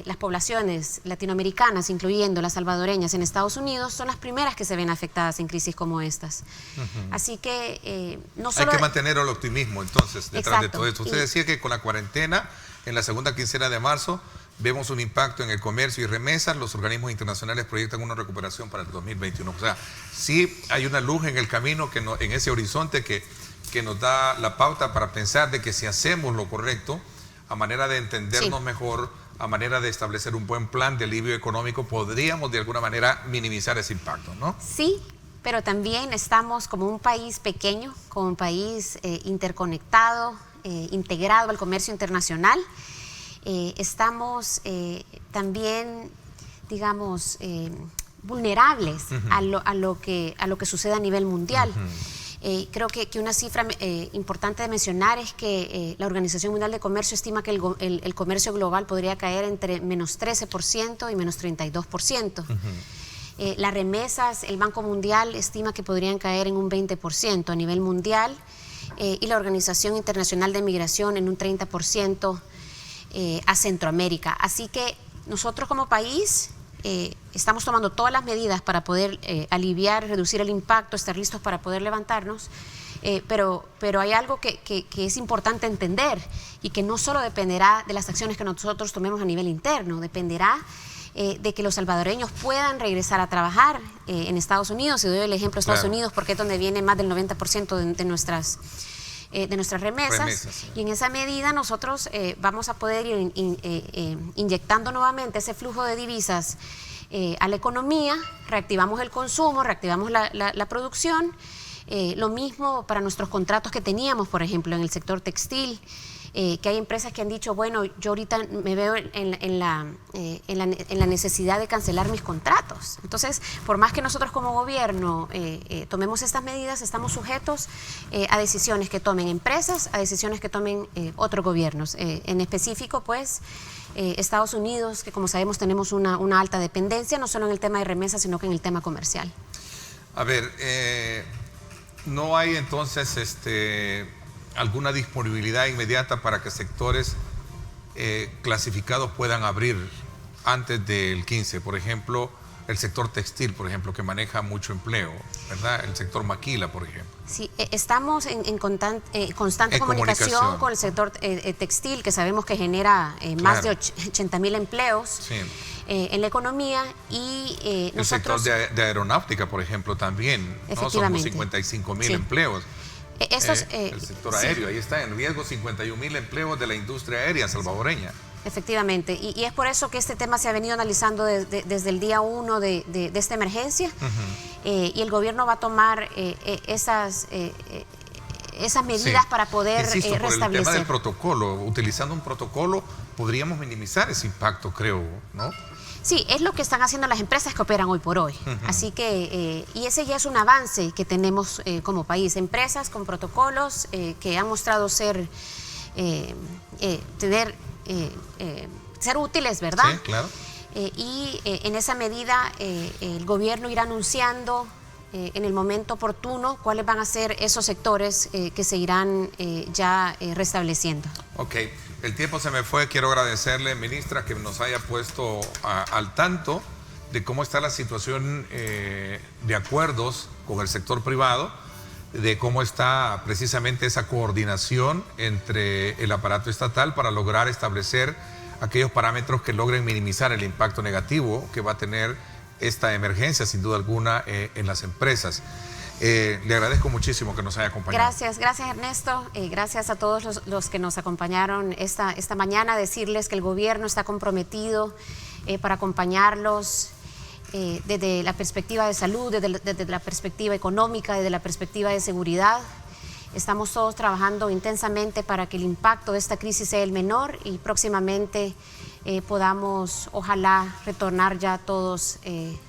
las poblaciones latinoamericanas, incluyendo las salvadoreñas en Estados Unidos, son las primeras que se ven afectadas en crisis como estas. Así que no solo... Hay que mantener el optimismo, entonces, detrás de todo esto. Usted Y decía que con la cuarentena, en la segunda quincena de marzo, vemos un impacto en el comercio y remesas. Los organismos internacionales proyectan una recuperación para el 2021. O sea, sí hay una luz en el camino, en ese horizonte que nos da la pauta para pensar de que si hacemos lo correcto, a manera de entendernos mejor, a manera de establecer un buen plan de alivio económico, podríamos de alguna manera minimizar ese impacto, ¿no? Sí, pero también estamos como un país pequeño, como un país interconectado, integrado al comercio internacional. Estamos también, digamos, vulnerables a lo que sucede a nivel mundial. Creo que una cifra importante de mencionar es que la Organización Mundial de Comercio estima que el comercio global podría caer entre menos 13% y menos 32%. Las remesas, el Banco Mundial estima que podrían caer en un 20% a nivel mundial, y la Organización Internacional de Migración en un 30% a Centroamérica. Así que nosotros como país estamos tomando todas las medidas para poder aliviar, reducir el impacto, estar listos para poder levantarnos, pero hay algo que es importante entender y que no solo dependerá de las acciones que nosotros tomemos a nivel interno, dependerá de que los salvadoreños puedan regresar a trabajar en Estados Unidos. Y doy el ejemplo de Estados Unidos porque es donde viene más del 90% de nuestras remesas. Sí. Y en esa medida nosotros vamos a poder ir inyectando nuevamente ese flujo de divisas a la economía, reactivamos el consumo, reactivamos la producción. Lo mismo para nuestros contratos que teníamos, por ejemplo, en el sector textil, que hay empresas que han dicho, bueno, yo ahorita me veo en la necesidad de cancelar mis contratos. Entonces, por más que nosotros como gobierno tomemos estas medidas, estamos sujetos a decisiones que tomen empresas, a decisiones que tomen otros gobiernos. En específico, pues, Estados Unidos, que como sabemos tenemos una alta dependencia, no solo en el tema de remesas, sino que en el tema comercial. A ver, ¿no hay entonces alguna disponibilidad inmediata para que sectores clasificados puedan abrir antes del 15? Por ejemplo, el sector textil, por ejemplo, que maneja mucho empleo, ¿verdad? El sector maquila, por ejemplo. Sí, estamos en constante comunicación con el sector textil, que sabemos que genera más de 80.000 empleos en la economía. Y el sector de aeronáutica, por ejemplo, también, ¿no? Somos 55.000 empleos. El sector aéreo, ahí está en riesgo 51.000 empleos de la industria aérea salvadoreña. Efectivamente, y es por eso que este tema se ha venido analizando desde el día 1 de esta emergencia, y el gobierno va a tomar esas medidas para poder restablecer. Por el tema del protocolo, utilizando un protocolo podríamos minimizar ese impacto, creo, ¿no? Sí, es lo que están haciendo las empresas que operan hoy por hoy. Así que, y ese ya es un avance que tenemos como país. Empresas con protocolos que han mostrado ser útiles, ¿verdad? Sí, claro. Y en esa medida el gobierno irá anunciando en el momento oportuno cuáles van a ser esos sectores que se irán ya restableciendo. Ok, el tiempo se me fue. Quiero agradecerle, ministra, que nos haya puesto al tanto de cómo está la situación de acuerdos con el sector privado, de cómo está precisamente esa coordinación entre el aparato estatal para lograr establecer aquellos parámetros que logren minimizar el impacto negativo que va a tener esta emergencia, sin duda alguna, en las empresas. Le agradezco muchísimo que nos haya acompañado. Gracias Ernesto, gracias a todos los que nos acompañaron esta mañana. Decirles que el gobierno está comprometido para acompañarlos desde la perspectiva de salud, desde la perspectiva económica, desde la perspectiva de seguridad. Estamos todos trabajando intensamente para que el impacto de esta crisis sea el menor y próximamente podamos, ojalá, retornar ya todos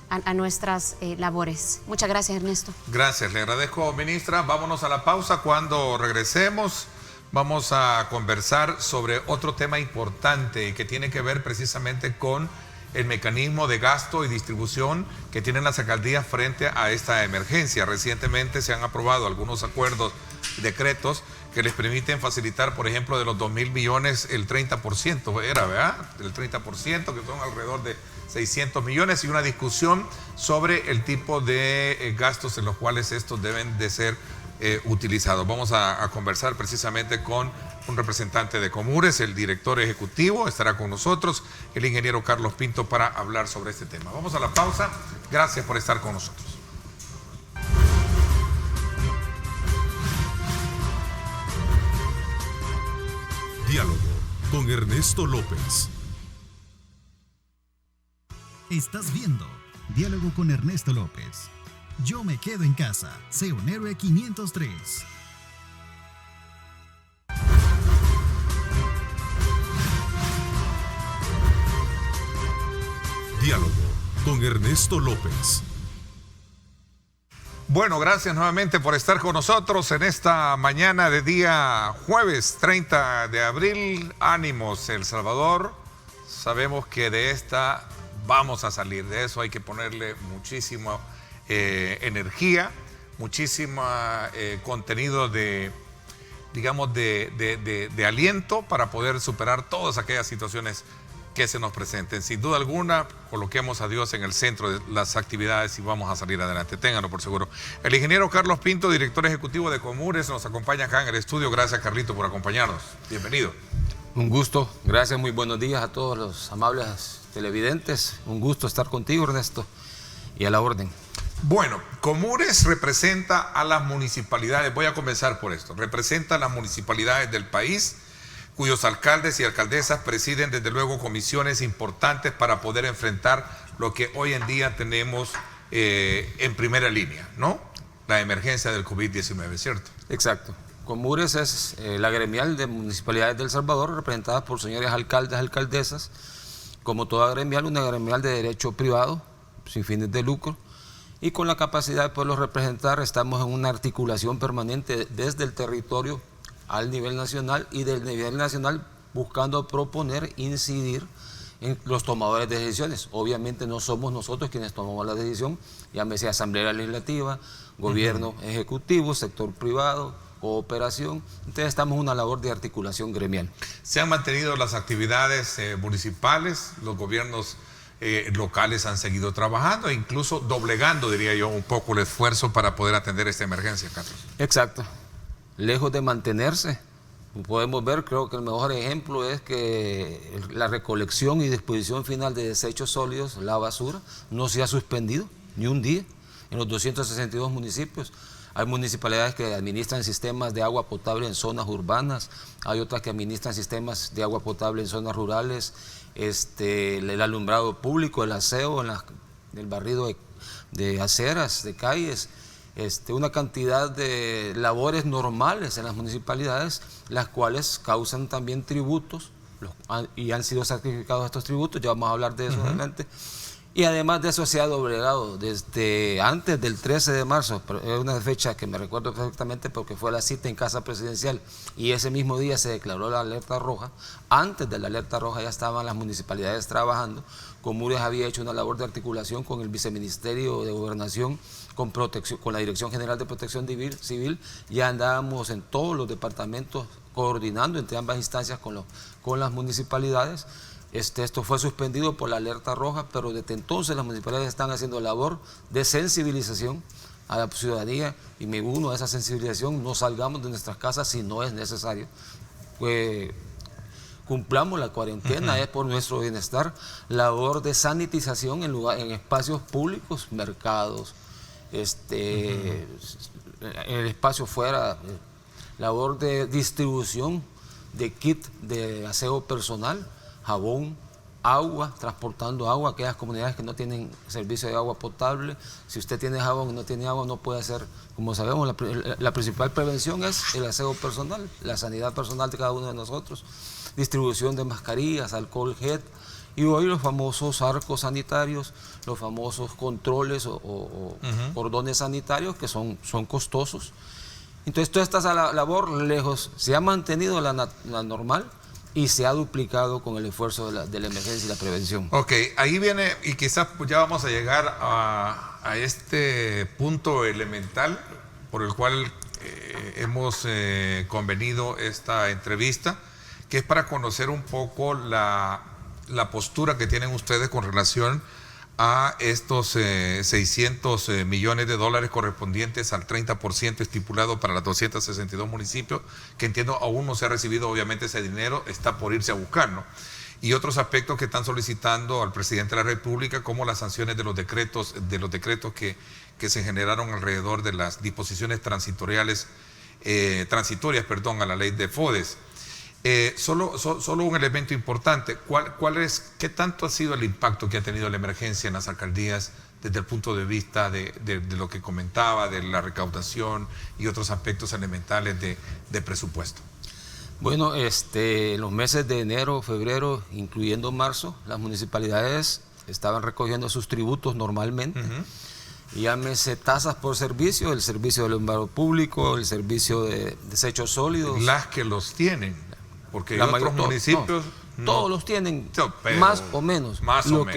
a nuestras labores. Muchas gracias, Ernesto. Gracias, le agradezco, ministra. Vámonos a la pausa. Cuando regresemos, vamos a conversar sobre otro tema importante que tiene que ver precisamente con el mecanismo de gasto y distribución que tienen las alcaldías frente a esta emergencia. Recientemente se han aprobado algunos acuerdos, decretos que les permiten facilitar, por ejemplo, de los 2.000 millones, el 30% era, ¿verdad? El 30%, que son alrededor de 600 millones, y una discusión sobre el tipo de gastos en los cuales estos deben de ser utilizados. Vamos a conversar precisamente con un representante de Comures, el director ejecutivo, estará con nosotros, el ingeniero Carlos Pinto, para hablar sobre este tema. Vamos a la pausa. Gracias por estar con nosotros. Diálogo con Ernesto López. Estás viendo Diálogo con Ernesto López. Yo me quedo en casa. Sé un héroe 503. Diálogo con Ernesto López. Bueno, gracias nuevamente por estar con nosotros en esta mañana de día jueves 30 de abril. Ánimos, El Salvador. Sabemos que de esta vamos a salir. De eso hay que ponerle muchísima energía, muchísimo contenido de, digamos, de aliento para poder superar todas aquellas situaciones que se nos presenten. Sin duda alguna, coloquemos a Dios en el centro de las actividades y vamos a salir adelante, ténganlo por seguro. El ingeniero Carlos Pinto, director ejecutivo de Comures, nos acompaña acá en el estudio. Gracias, Carlito, por acompañarnos. Bienvenido. Un gusto, gracias, muy buenos días a todos los amables televidentes. Un gusto estar contigo, Ernesto, y a la orden. Bueno, Comures representa a las municipalidades, voy a comenzar por esto, representa a las municipalidades del país, cuyos alcaldes y alcaldesas presiden desde luego comisiones importantes para poder enfrentar lo que hoy en día tenemos en primera línea, ¿no? La emergencia del COVID-19, ¿cierto? Exacto. Comures es la gremial de municipalidades de El Salvador, representada por señores alcaldes, alcaldesas, como toda gremial, una gremial de derecho privado, sin fines de lucro, y con la capacidad de poderlos representar. Estamos en una articulación permanente desde el territorio al nivel nacional y del nivel nacional buscando proponer, incidir en los tomadores de decisiones. Obviamente no somos nosotros quienes tomamos la decisión, llámese Asamblea Legislativa, Gobierno Ejecutivo, sector privado, cooperación. Entonces estamos en una labor de articulación gremial. Se han mantenido las actividades municipales, los gobiernos locales han seguido trabajando e incluso doblegando, diría yo, un poco el esfuerzo para poder atender esta emergencia, Carlos. Exacto. Lejos de mantenerse, podemos ver, creo que el mejor ejemplo es que la recolección y disposición final de desechos sólidos, la basura, no se ha suspendido ni un día en los 262 municipios. Hay municipalidades que administran sistemas de agua potable en zonas urbanas, hay otras que administran sistemas de agua potable en zonas rurales, el alumbrado público, el aseo, el barrido de aceras, de calles, una cantidad de labores normales en las municipalidades, las cuales causan también tributos y han sido sacrificados estos tributos, ya vamos a hablar de eso adelante. Y además de eso se ha doblegado desde antes del 13 de marzo, pero es una fecha que me recuerdo perfectamente porque fue la cita en Casa Presidencial y ese mismo día se declaró la alerta roja. Antes de la alerta roja ya estaban las municipalidades trabajando. Comures había hecho una labor de articulación con el Viceministerio de Gobernación, con la Dirección General de Protección Civil. Ya andábamos en todos los departamentos coordinando entre ambas instancias con las municipalidades. Esto fue suspendido por la alerta roja, pero desde entonces las municipalidades están haciendo labor de sensibilización a la ciudadanía y me uno a esa sensibilización. No salgamos de nuestras casas si no es necesario. Cumplamos la cuarentena, es por nuestro bienestar. Labor de sanitización en espacios públicos, mercados, el espacio fuera, labor de distribución de kit de aseo personal, jabón, agua, transportando agua a aquellas comunidades que no tienen servicio de agua potable. Si usted tiene jabón y no tiene agua, no puede hacer, como sabemos, la principal prevención es el aseo personal, la sanidad personal de cada uno de nosotros, distribución de mascarillas, alcohol gel, y hoy los famosos arcos sanitarios, los famosos controles o cordones sanitarios que son costosos. Entonces toda esta labor lejos se ha mantenido la normal, y se ha duplicado con el esfuerzo de la emergencia y la prevención. Ok, ahí viene, y quizás ya vamos a llegar a este punto elemental por el cual hemos convenido esta entrevista, que es para conocer un poco la postura que tienen ustedes con relación a estos 600 millones de dólares correspondientes al 30% estipulado para los 262 municipios, que entiendo aún no se ha recibido, obviamente ese dinero está por irse a buscar, ¿no? Y otros aspectos que están solicitando al presidente de la República, como las sanciones de los decretos que se generaron alrededor de las disposiciones transitorias a la ley de FODES. Solo un elemento importante, ¿qué tanto ha sido el impacto que ha tenido la emergencia en las alcaldías desde el punto de vista de lo que comentaba, de la recaudación y otros aspectos elementales de presupuesto? Bueno, en los meses de enero, febrero, incluyendo marzo, las municipalidades estaban recogiendo sus tributos normalmente. Llámese tasas por servicio, el servicio del alumbrado público, el servicio de desechos sólidos. Las que los tienen. Porque otros municipios todos los tienen, más o menos.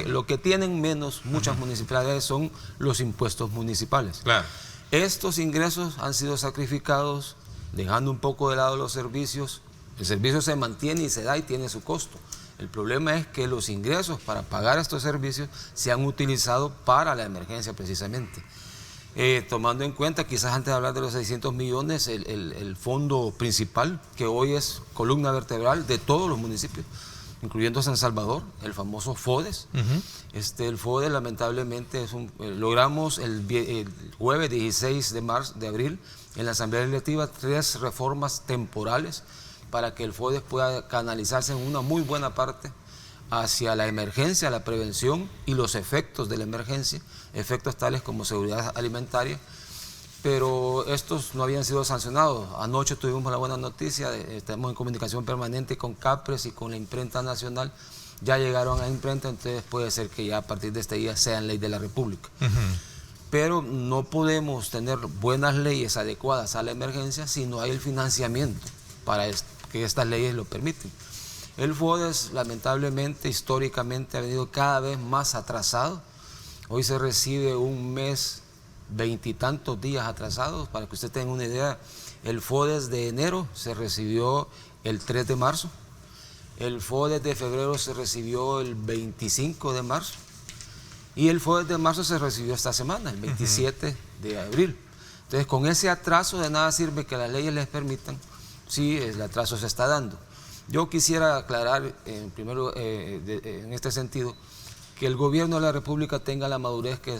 Lo que tienen menos muchas municipalidades son los impuestos municipales. Claro. Estos ingresos han sido sacrificados, dejando un poco de lado los servicios. El servicio se mantiene y se da y tiene su costo. El problema es que los ingresos para pagar estos servicios se han utilizado para la emergencia precisamente. Tomando en cuenta, quizás antes de hablar de los 600 millones, el fondo principal, que hoy es columna vertebral de todos los municipios, incluyendo San Salvador, el famoso FODES. El FODES lamentablemente logramos el jueves 16 de abril en la Asamblea Legislativa 3 reformas temporales para que el FODES pueda canalizarse en una muy buena parte hacia la emergencia, la prevención y los efectos de la emergencia, efectos tales como seguridad alimentaria, pero estos no habían sido sancionados. Anoche tuvimos la buena noticia, estamos en comunicación permanente con CAPRES y con la imprenta nacional, ya llegaron a la imprenta, entonces puede ser que ya a partir de este día sean ley de la República. Pero no podemos tener buenas leyes adecuadas a la emergencia si no hay el financiamiento para que estas leyes lo permiten. El FODES, lamentablemente, históricamente ha venido cada vez más atrasado. Hoy se recibe un mes, 20 y tantos días atrasados. Para que usted tenga una idea, el FODES de enero se recibió el 3 de marzo. El FODES de febrero se recibió el 25 de marzo. Y el FODES de marzo se recibió esta semana, el 27 de abril. Entonces, con ese atraso de nada sirve que las leyes les permitan, si el atraso se está dando. Yo quisiera aclarar, primero, en este sentido, que el gobierno de la República tenga la madurez que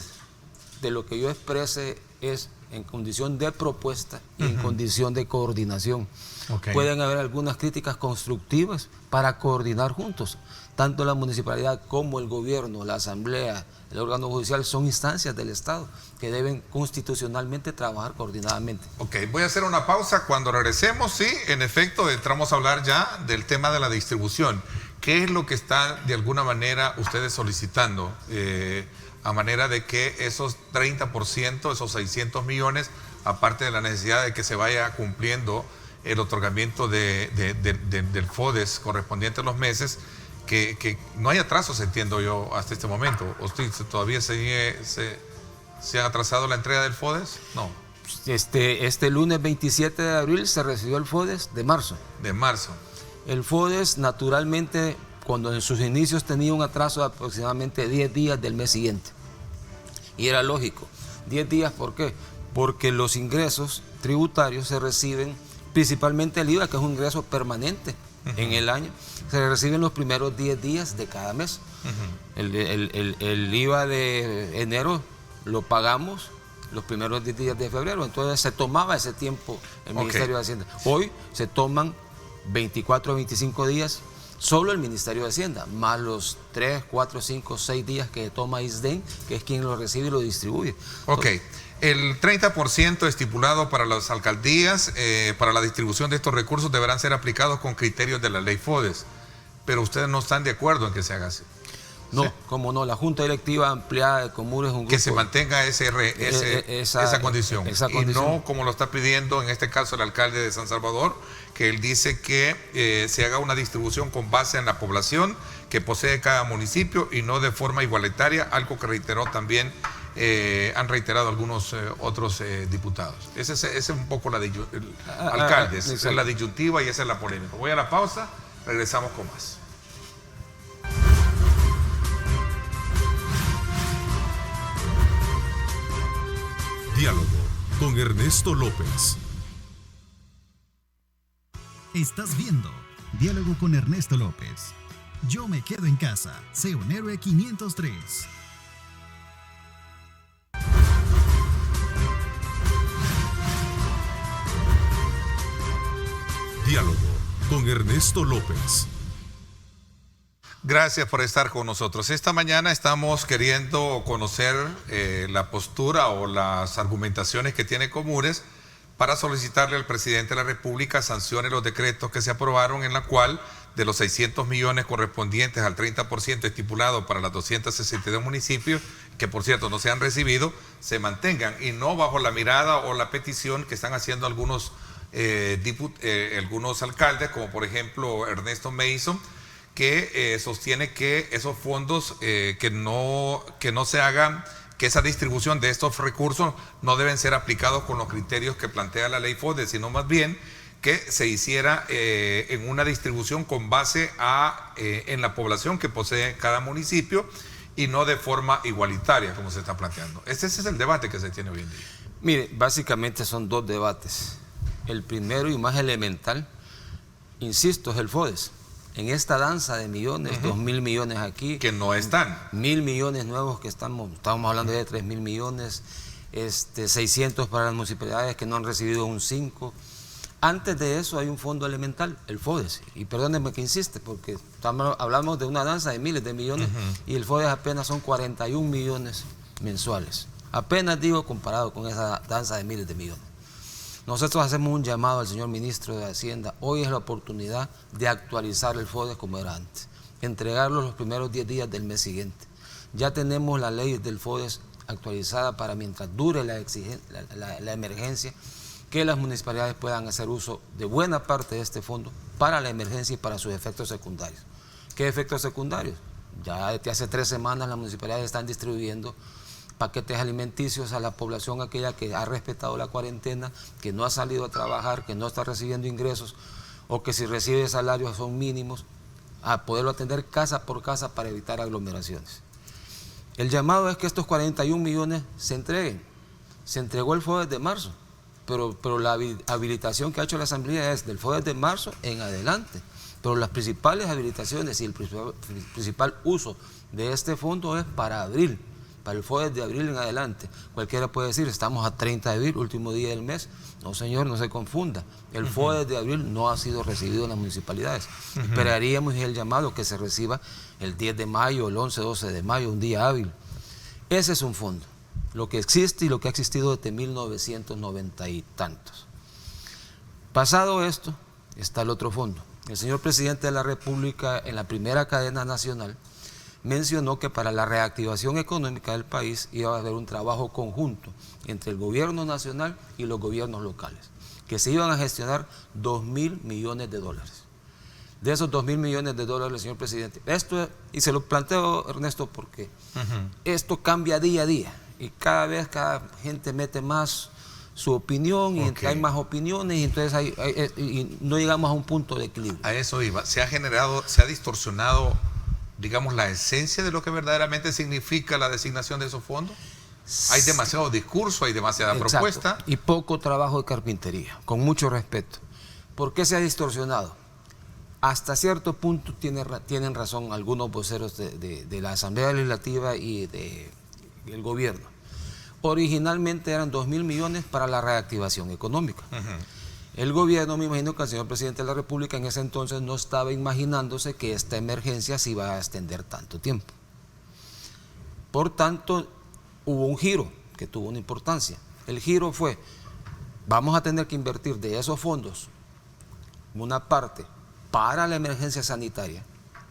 de lo que yo exprese es en condición de propuesta y en condición de coordinación. Okay. Pueden haber algunas críticas constructivas para coordinar juntos. Tanto la municipalidad como el gobierno, la asamblea, el órgano judicial son instancias del Estado que deben constitucionalmente trabajar coordinadamente. Ok, voy a hacer una pausa. Cuando regresemos, sí, en efecto, entramos a hablar ya del tema de la distribución. ¿Qué es lo que están de alguna manera ustedes solicitando? A manera de que esos 30%, esos 600 millones, aparte de la necesidad de que se vaya cumpliendo el otorgamiento del FODES correspondiente a los meses, que no hay atrasos, entiendo yo, hasta este momento. ¿O todavía se ha atrasado la entrega del FODES? No. Este lunes 27 de abril se recibió el FODES de marzo. De marzo. El FODES, naturalmente, cuando en sus inicios tenía un atraso de aproximadamente 10 días del mes siguiente. Y era lógico. 10 días, ¿por qué? Porque los ingresos tributarios se reciben, principalmente el IVA, que es un ingreso permanente en el año, se reciben los primeros 10 días de cada mes. El IVA de enero lo pagamos los primeros 10 días de febrero, entonces se tomaba ese tiempo el Ministerio de Hacienda. Hoy se toman 24 o 25 días solo el Ministerio de Hacienda, más los 3, 4, 5, 6 días que toma ISDEN, que es quien lo recibe y lo distribuye. Ok. El 30% estipulado para las alcaldías, para la distribución de estos recursos, deberán ser aplicados con criterios de la ley FODES. Pero ustedes no están de acuerdo en que se haga así. No, ¿sí? Como no, la Junta Directiva Ampliada de Comures es un grupo... Que se mantenga esa condición. Y no como lo está pidiendo en este caso el alcalde de San Salvador, que él dice que se haga una distribución con base en la población que posee cada municipio y no de forma igualitaria, algo que reiteró también, han reiterado algunos otros diputados. Esa es un poco la alcalde, esa es la disyuntiva y esa es la polémica. Voy a la pausa, regresamos con más. Diálogo con Ernesto López. Estás viendo Diálogo con Ernesto López. Yo me quedo en casa. Sé un héroe 503. Diálogo con Ernesto López. Gracias por estar con nosotros. Esta mañana estamos queriendo conocer la postura o las argumentaciones que tiene Comures para solicitarle al presidente de la República sancione los decretos que se aprobaron, en la cual de los 600 millones correspondientes al 30% estipulado para los 262 municipios, que por cierto no se han recibido, se mantengan y no bajo la mirada o la petición que están haciendo algunos alcaldes, como por ejemplo Ernesto Mason, que sostiene que esos fondos que no se hagan, que esa distribución de estos recursos no deben ser aplicados con los criterios que plantea la ley FODES, sino más bien que se hiciera en una distribución con base en la población que posee cada municipio y no de forma igualitaria como se está planteando. Ese es el debate que se tiene hoy en día. Mire, básicamente son dos debates. El primero y más elemental, insisto, es el FODES. En esta danza de millones, 2.000 millones aquí. Que no están. 1.000 millones nuevos que estamos hablando de 3.000 millones, 600 para las municipalidades que no han recibido un 5. Antes de eso hay un fondo elemental, el FODES. Y perdónenme que insiste, porque hablamos de una danza de miles de millones y el FODES apenas son 41 millones mensuales. Apenas digo comparado con esa danza de miles de millones. Nosotros hacemos un llamado al señor ministro de Hacienda. Hoy es la oportunidad de actualizar el FODES como era antes, entregarlo los primeros 10 días del mes siguiente. Ya tenemos la ley del FODES actualizada para mientras dure la emergencia, que las municipalidades puedan hacer uso de buena parte de este fondo para la emergencia y para sus efectos secundarios. ¿Qué efectos secundarios? Ya desde hace 3 semanas las municipalidades están distribuyendo paquetes alimenticios a la población aquella que ha respetado la cuarentena, que no ha salido a trabajar, que no está recibiendo ingresos o que si recibe salarios son mínimos, a poderlo atender casa por casa para evitar aglomeraciones. El llamado es que estos 41 millones se entreguen. Se entregó el FODES de marzo, pero la habilitación que ha hecho la Asamblea es del FODES de marzo en adelante. Pero las principales habilitaciones y el principal uso de este fondo es para abril. para el FODES de abril en adelante. Cualquiera puede decir, estamos a 30 de abril, último día del mes. No, señor, no se confunda. El FODES de abril no ha sido recibido en las municipalidades. Esperaríamos el llamado que se reciba el 10 de mayo, el 11, 12 de mayo, un día hábil. Ese es un fondo, lo que existe y lo que ha existido desde 1990 y tantos. Pasado esto, está el otro fondo. El señor presidente de la República, en la primera cadena nacional, mencionó que para la reactivación económica del país iba a haber un trabajo conjunto entre el gobierno nacional y los gobiernos locales, que se iban a gestionar 2.000 millones de dólares. De esos 2.000 millones de dólares, señor presidente, esto, y se lo planteo, Ernesto, porque esto cambia día a día y cada vez cada gente mete más su opinión y hay más opiniones y entonces y no llegamos a un punto de equilibrio. A eso iba. Se ha distorsionado, digamos, la esencia de lo que verdaderamente significa la designación de esos fondos. Hay demasiado discurso, hay demasiada propuesta. Y poco trabajo de carpintería, con mucho respeto. ¿Por qué se ha distorsionado? Hasta cierto punto tienen razón algunos voceros de la Asamblea Legislativa y del gobierno. Originalmente eran 2.000 millones para la reactivación económica. El gobierno, me imagino que el señor presidente de la República en ese entonces no estaba imaginándose que esta emergencia se iba a extender tanto tiempo. Por tanto, hubo un giro que tuvo una importancia. El giro fue, vamos a tener que invertir de esos fondos una parte para la emergencia sanitaria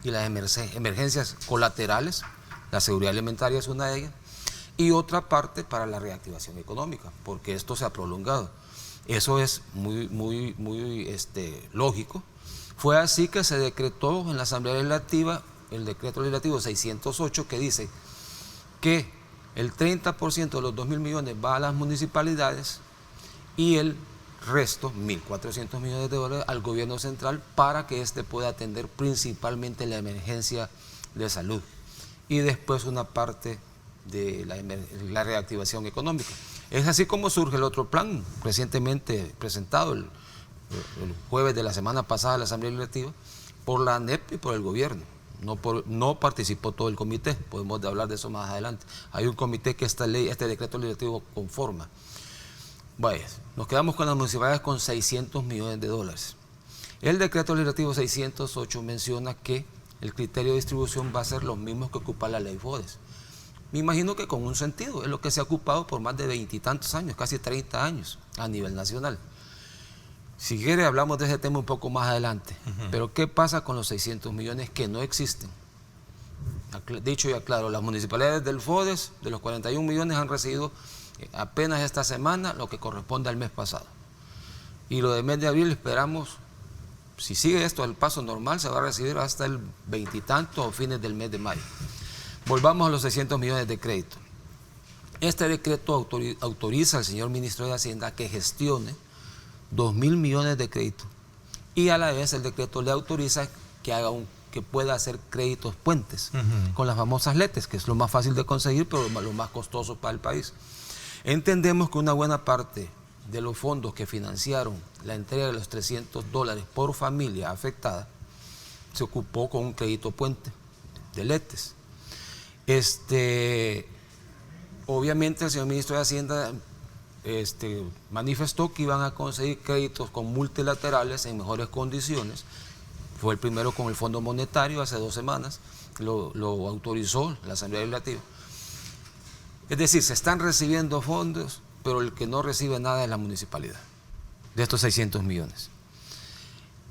y las emergencias colaterales, la seguridad alimentaria es una de ellas, y otra parte para la reactivación económica, porque esto se ha prolongado. Eso es muy lógico. Fue así que se decretó en la Asamblea Legislativa el decreto legislativo 608 que dice que el 30% de los 2.000 millones va a las municipalidades y el resto, 1.400 millones de dólares, al gobierno central para que éste pueda atender principalmente la emergencia de salud y después una parte de la reactivación económica. Es así como surge el otro plan recientemente presentado el jueves de la semana pasada a la Asamblea Legislativa por la ANEP y por el gobierno. No participó todo el comité, podemos hablar de eso más adelante. Hay un comité que este decreto legislativo conforma. Vaya, nos quedamos con las municipalidades con 600 millones de dólares. El decreto legislativo 608 menciona que el criterio de distribución va a ser los mismos que ocupa la ley FODES. Me imagino que con un sentido, es lo que se ha ocupado por más de 20 y tantos años, casi 30 años a nivel nacional. Si quiere hablamos de ese tema un poco más adelante, pero ¿qué pasa con los 600 millones que no existen? Dicho y aclaro, las municipalidades del FODES, de los 41 millones, han recibido apenas esta semana lo que corresponde al mes pasado. Y lo del mes de abril esperamos, si sigue esto al paso normal, se va a recibir hasta el 20 y tanto o fines del mes de mayo. Volvamos a los 600 millones de crédito. Este decreto autoriza al señor ministro de Hacienda que gestione 2.000 millones de crédito y a la vez el decreto le autoriza que pueda hacer créditos puentes con las famosas LETES, que es lo más fácil de conseguir, pero lo más costoso para el país. Entendemos que una buena parte de los fondos que financiaron la entrega de los $300 por familia afectada se ocupó con un crédito puente de LETES. Obviamente el señor ministro de Hacienda manifestó que iban a conseguir créditos con multilaterales en mejores condiciones. Fue el primero con el Fondo Monetario hace 2 semanas, lo autorizó la Asamblea Legislativa. Es decir, se están recibiendo fondos, pero el que no recibe nada es la municipalidad, de estos 600 millones.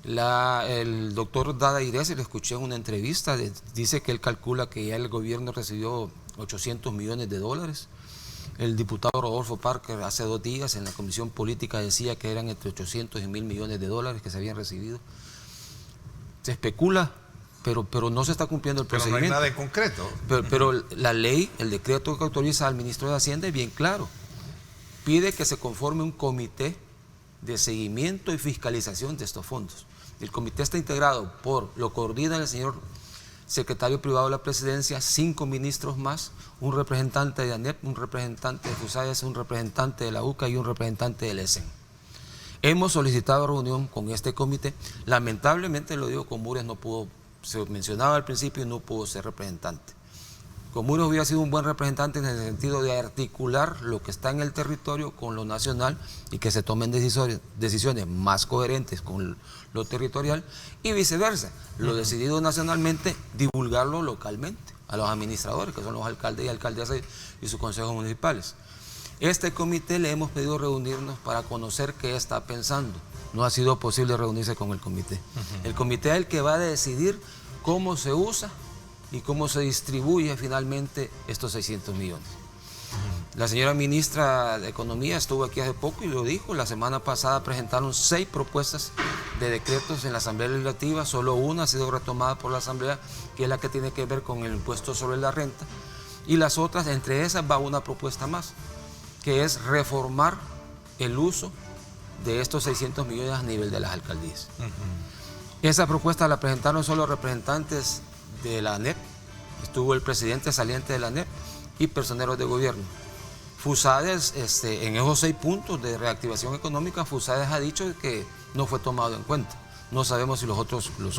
El doctor Dada Irese, le escuché en una entrevista, dice que él calcula que ya el gobierno recibió 800 millones de dólares. El diputado Rodolfo Parker hace 2 días en la Comisión Política decía que eran entre 800 y 1.000 millones de dólares que se habían recibido. Se especula, pero no se está cumpliendo el procedimiento. Pero no hay nada en concreto. Pero la ley, el decreto que autoriza al ministro de Hacienda es bien claro. Pide que se conforme un comité de seguimiento y fiscalización de estos fondos. El comité está integrado lo coordina el señor secretario privado de la presidencia, 5 ministros más, un representante de ANEP, un representante de FUSAIDES, un representante de la UCA y un representante del ESEN. Hemos solicitado reunión con este comité. Lamentablemente, lo digo con Mures, no pudo, se mencionaba al principio y no pudo ser representante. Comures hubiera sido un buen representante en el sentido de articular lo que está en el territorio con lo nacional y que se tomen decisiones más coherentes con lo territorial y viceversa. Lo decidido nacionalmente, divulgarlo localmente a los administradores, que son los alcaldes y alcaldesas y sus consejos municipales. Este comité le hemos pedido reunirnos para conocer qué está pensando. No ha sido posible reunirse con el comité. El comité es el que va a decidir cómo se usa y cómo se distribuye finalmente estos 600 millones. La señora ministra de Economía estuvo aquí hace poco y lo dijo. La semana pasada presentaron 6 propuestas de decretos en la Asamblea Legislativa. Solo una ha sido retomada por la Asamblea, que es la que tiene que ver con el impuesto sobre la renta. Y las otras, entre esas va una propuesta más, que es reformar el uso de estos 600 millones a nivel de las alcaldías. Esa propuesta la presentaron solo representantes de la ANEP, estuvo el presidente saliente de la ANEP y personeros de gobierno. FUSADES, en esos 6 puntos de reactivación económica, FUSADES ha dicho que no fue tomado en cuenta. No sabemos si los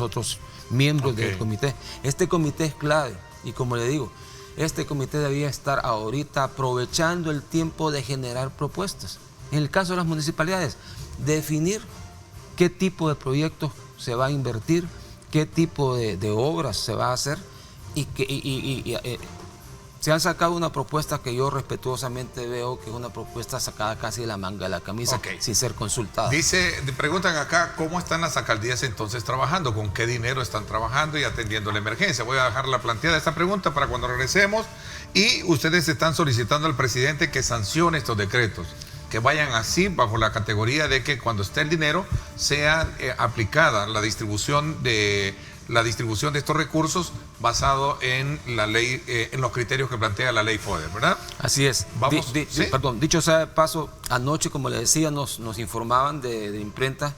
otros miembros del comité. Este comité es clave y, como le digo, este comité debía estar ahorita aprovechando el tiempo de generar propuestas. En el caso de las municipalidades, definir qué tipo de proyectos se va a invertir, qué tipo de obras se va a hacer se han sacado una propuesta que yo respetuosamente veo que es una propuesta sacada casi de la manga de la camisa, sin ser consultada. Preguntan acá cómo están las alcaldías entonces trabajando, con qué dinero están trabajando y atendiendo la emergencia. Voy a dejar la planteada esta pregunta para cuando regresemos. Y ustedes están solicitando al presidente que sancione estos decretos, que vayan así bajo la categoría de que cuando esté el dinero sea aplicada la distribución de estos recursos basado en la ley, en los criterios que plantea la ley FODER, ¿verdad? Así es. Vamos, ¿sí? Perdón, dicho sea de paso, anoche, como le decía, nos informaban de imprenta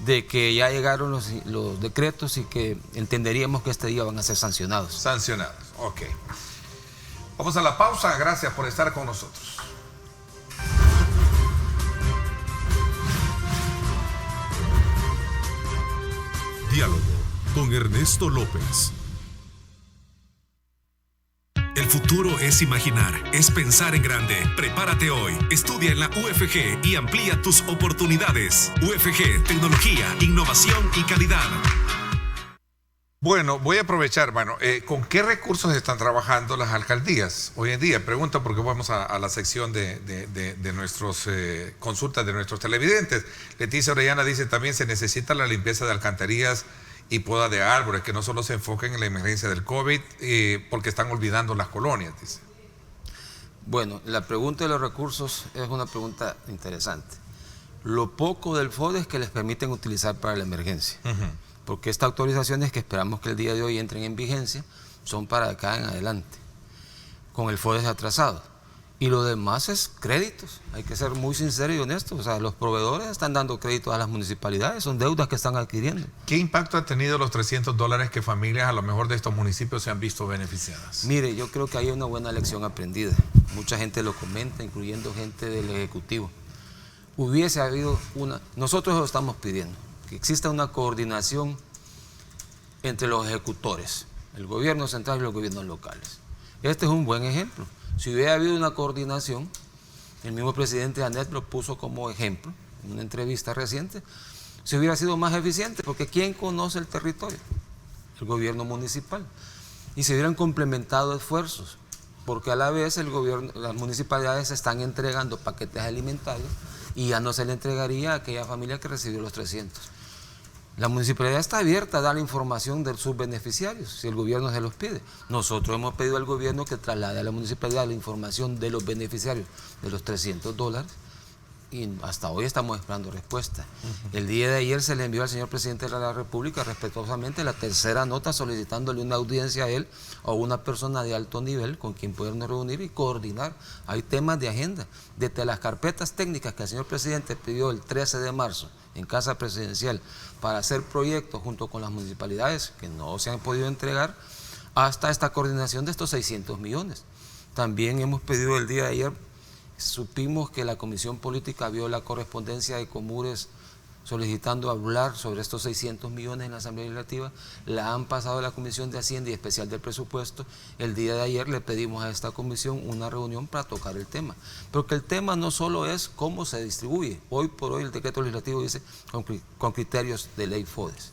de que ya llegaron los decretos y que entenderíamos que este día van a ser sancionados. Sancionados, ok. Vamos a la pausa, gracias por estar con nosotros. Diálogo con Ernesto López. El futuro es imaginar, es pensar en grande. Prepárate hoy, estudia en la UFG y amplía tus oportunidades. UFG, tecnología, innovación y calidad. Bueno, voy a aprovechar, ¿con qué recursos están trabajando las alcaldías hoy en día? Pregunta porque vamos a la sección de nuestros consultas de nuestros televidentes. Leticia Orellana dice también se necesita la limpieza de alcantarillas y poda de árboles, que no solo se enfoquen en la emergencia del COVID, porque están olvidando las colonias, dice. Bueno, la pregunta de los recursos es una pregunta interesante. Lo poco del FODES que les permiten utilizar para la emergencia. Porque estas autorizaciones que esperamos que el día de hoy entren en vigencia son para acá en adelante, con el FODES atrasado. Y lo demás es créditos, hay que ser muy sincero y honesto. O sea, los proveedores están dando créditos a las municipalidades, son deudas que están adquiriendo. ¿Qué impacto ha tenido los $300 que familias a lo mejor de estos municipios se han visto beneficiadas? Mire, yo creo que hay una buena lección aprendida. Mucha gente lo comenta, incluyendo gente del Ejecutivo. Hubiese habido nosotros lo estamos pidiendo, que exista una coordinación entre los ejecutores, el gobierno central y los gobiernos locales. Este es un buen ejemplo. Si hubiera habido una coordinación, el mismo presidente ANEP lo puso como ejemplo en una entrevista reciente, se hubiera sido más eficiente, porque ¿quién conoce el territorio? El gobierno municipal. Y se hubieran complementado esfuerzos, porque a la vez las municipalidades están entregando paquetes alimentarios y ya no se le entregaría a aquella familia que recibió los 300. La municipalidad está abierta a dar la información de sus beneficiarios, si el gobierno se los pide. Nosotros hemos pedido al gobierno que traslade a la municipalidad la información de los beneficiarios de los $300 y hasta hoy estamos esperando respuesta. El día de ayer se le envió al señor presidente de la República respetuosamente la tercera nota solicitándole una audiencia a él o una persona de alto nivel con quien podernos reunir y coordinar. Hay temas de agenda, desde las carpetas técnicas que el señor presidente pidió el 13 de marzo en Casa Presidencial para hacer proyectos junto con las municipalidades que no se han podido entregar, hasta esta coordinación de estos 600 millones. También hemos pedido el día de ayer, supimos que la Comisión Política vio la correspondencia de Comures solicitando hablar sobre estos 600 millones en la Asamblea Legislativa, la han pasado a la Comisión de Hacienda y Especial del Presupuesto. El día de ayer le pedimos a esta comisión una reunión para tocar el tema, porque el tema no solo es cómo se distribuye, hoy por hoy el decreto legislativo dice con criterios de ley FODES,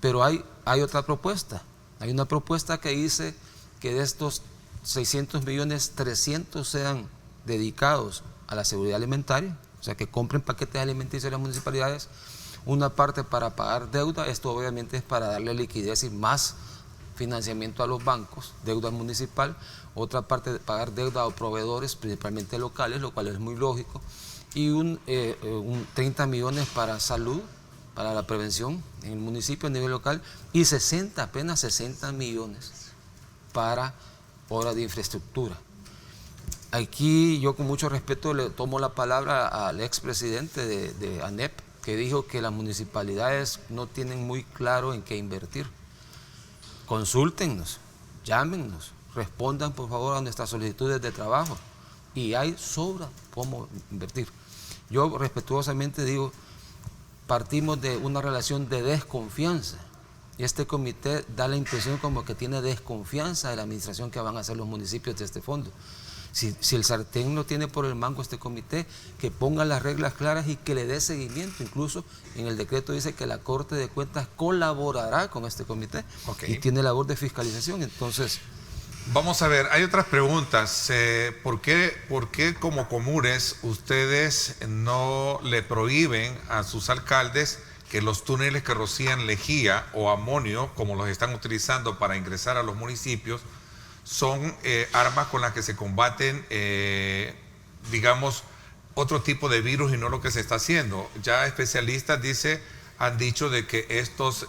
pero hay otra propuesta, hay una propuesta que dice que de estos 600 millones, 300 sean dedicados a la seguridad alimentaria, o sea, que compren paquetes alimenticios a las municipalidades, una parte para pagar deuda, esto obviamente es para darle liquidez y más financiamiento a los bancos, deuda municipal, otra parte de pagar deuda a proveedores, principalmente locales, lo cual es muy lógico, y un 30 millones para salud, para la prevención en el municipio a nivel local, y apenas 60 millones para obras de infraestructura. Aquí yo con mucho respeto le tomo la palabra al expresidente de ANEP, que dijo que las municipalidades no tienen muy claro en qué invertir. Consúltennos, llámennos, respondan por favor a nuestras solicitudes de trabajo y hay sobra cómo invertir. Yo respetuosamente digo, partimos de una relación de desconfianza y este comité da la impresión como que tiene desconfianza de la administración que van a hacer los municipios de este fondo. Si el sartén no tiene por el mango este comité, que ponga las reglas claras y que le dé seguimiento. Incluso en el decreto dice que la Corte de Cuentas colaborará con este comité y tiene labor de fiscalización. Entonces, vamos a ver, hay otras preguntas. ¿Por qué como Comures ustedes no le prohíben a sus alcaldes que los túneles que rocían lejía o amonio, como los están utilizando para ingresar a los municipios, son armas con las que se combaten, digamos, otro tipo de virus y no lo que se está haciendo? Ya especialistas han dicho de que estos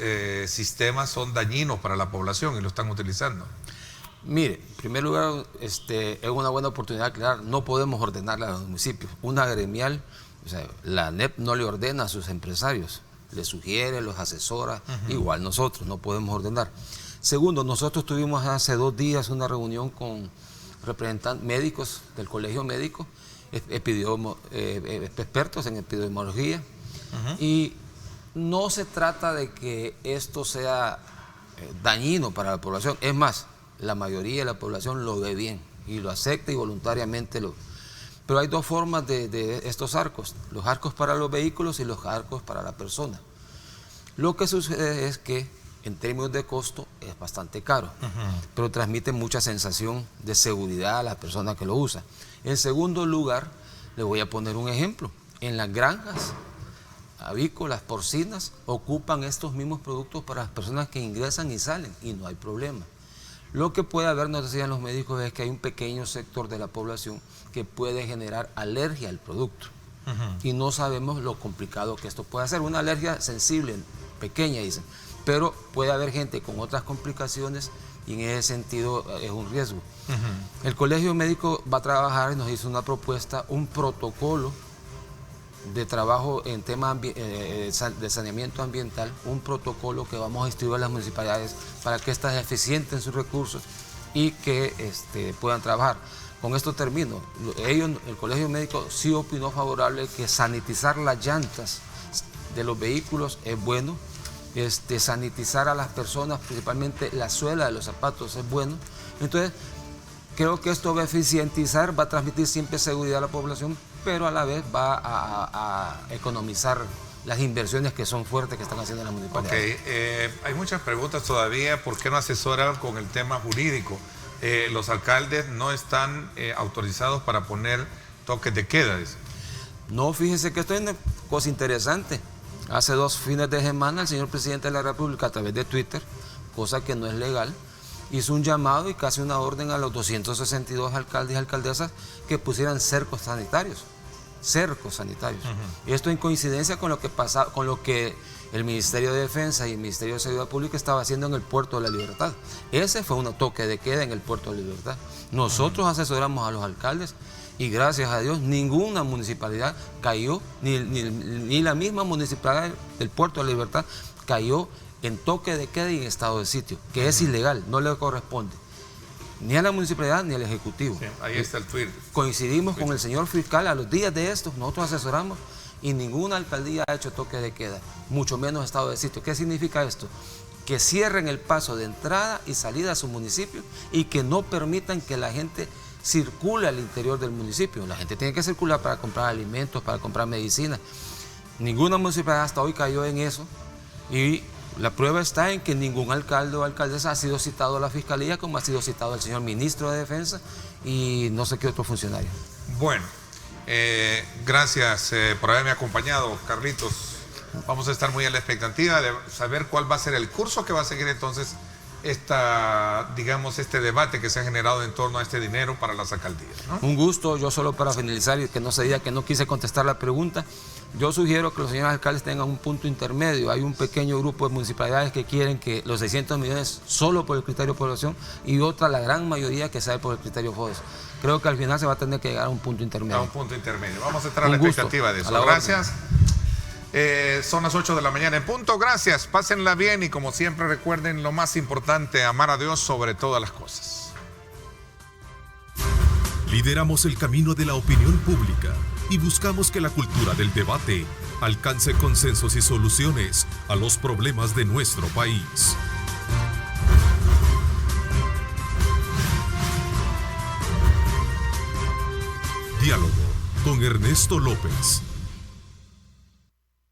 sistemas son dañinos para la población y lo están utilizando. Mire, en primer lugar, es una buena oportunidad de aclarar, no podemos ordenarle a los municipios. Una gremial, o sea, la ANEP no le ordena a sus empresarios, le sugiere, los asesora, igual nosotros no podemos ordenar. Segundo, nosotros tuvimos hace 2 días una reunión con representantes médicos del Colegio Médico, expertos en epidemiología, y no se trata de que esto sea dañino para la población, es más, la mayoría de la población lo ve bien y lo acepta y voluntariamente Pero hay 2 formas de estos arcos, los arcos para los vehículos y los arcos para la persona. Lo que sucede es que en términos de costo es bastante caro, pero transmite mucha sensación de seguridad a la persona que lo usa. En segundo lugar, le voy a poner un ejemplo. En las granjas avícolas, porcinas, ocupan estos mismos productos para las personas que ingresan y salen y no hay problema. Lo que puede haber, nos decían los médicos, es que hay un pequeño sector de la población que puede generar alergia al producto. Y no sabemos lo complicado que esto puede ser. Una alergia sensible, pequeña, dicen, pero puede haber gente con otras complicaciones y en ese sentido es un riesgo. El Colegio Médico va a trabajar y nos hizo una propuesta, un protocolo de trabajo en temas de saneamiento ambiental, un protocolo que vamos a distribuir a las municipalidades para que éstas eficienten sus recursos y que puedan trabajar. Con esto termino. El Colegio Médico sí opinó favorable que sanitizar las llantas de los vehículos es bueno, sanitizar a las personas, principalmente la suela de los zapatos, es bueno. Entonces, creo que esto va a eficientizar, va a transmitir siempre seguridad a la población, pero a la vez va a economizar las inversiones que son fuertes que están haciendo las municipalidades. Hay muchas preguntas todavía. ¿Por qué no asesoran con el tema jurídico? Los alcaldes no están autorizados para poner toques de queda. No, fíjese que esto es una cosa interesante. Hace 2 fines de semana el señor presidente de la República, a través de Twitter, cosa que no es legal, hizo un llamado y casi una orden a los 262 alcaldes y alcaldesas que pusieran cercos sanitarios. Esto en coincidencia con lo que el Ministerio de Defensa y el Ministerio de Seguridad Pública estaba haciendo en el Puerto de la Libertad. Ese fue un toque de queda en el Puerto de la Libertad. Nosotros asesoramos a los alcaldes y gracias a Dios ninguna municipalidad cayó, ni la misma municipalidad del Puerto de la Libertad cayó en toque de queda y en estado de sitio, que es ilegal, no le corresponde ni a la municipalidad ni al Ejecutivo. Sí, ahí está el tweet. Coincidimos con el señor fiscal a los días de esto, nosotros asesoramos y ninguna alcaldía ha hecho toque de queda, mucho menos estado de sitio. ¿Qué significa esto? Que cierren el paso de entrada y salida a su municipio y que no permitan que la gente circule al interior del municipio. La gente tiene que circular para comprar alimentos, para comprar medicinas. Ninguna municipalidad hasta hoy cayó en eso y la prueba está en que ningún alcalde o alcaldesa ha sido citado a la fiscalía, como ha sido citado el señor ministro de Defensa y no sé qué otro funcionario. Bueno, gracias por haberme acompañado, Carlitos. Vamos a estar muy a la expectativa de saber cuál va a ser el curso que va a seguir entonces este debate que se ha generado en torno a este dinero para las alcaldías, ¿no? Un gusto. Yo solo para finalizar y que no se diga que no quise contestar la pregunta, yo sugiero que los señores alcaldes tengan un punto intermedio. Hay un pequeño grupo de municipalidades que quieren que los 600 millones solo por el criterio de población y otra, la gran mayoría, que sea por el criterio FODES. Creo que al final se va a tener que llegar a un punto intermedio. A un punto intermedio. Vamos a estar a la expectativa de eso. Gracias. Son las 8 de la mañana en punto. Gracias, pásenla bien y como siempre recuerden lo más importante, amar a Dios sobre todas las cosas. Lideramos el camino de la opinión pública y buscamos que la cultura del debate alcance consensos y soluciones a los problemas de nuestro país. Diálogo con Ernesto López.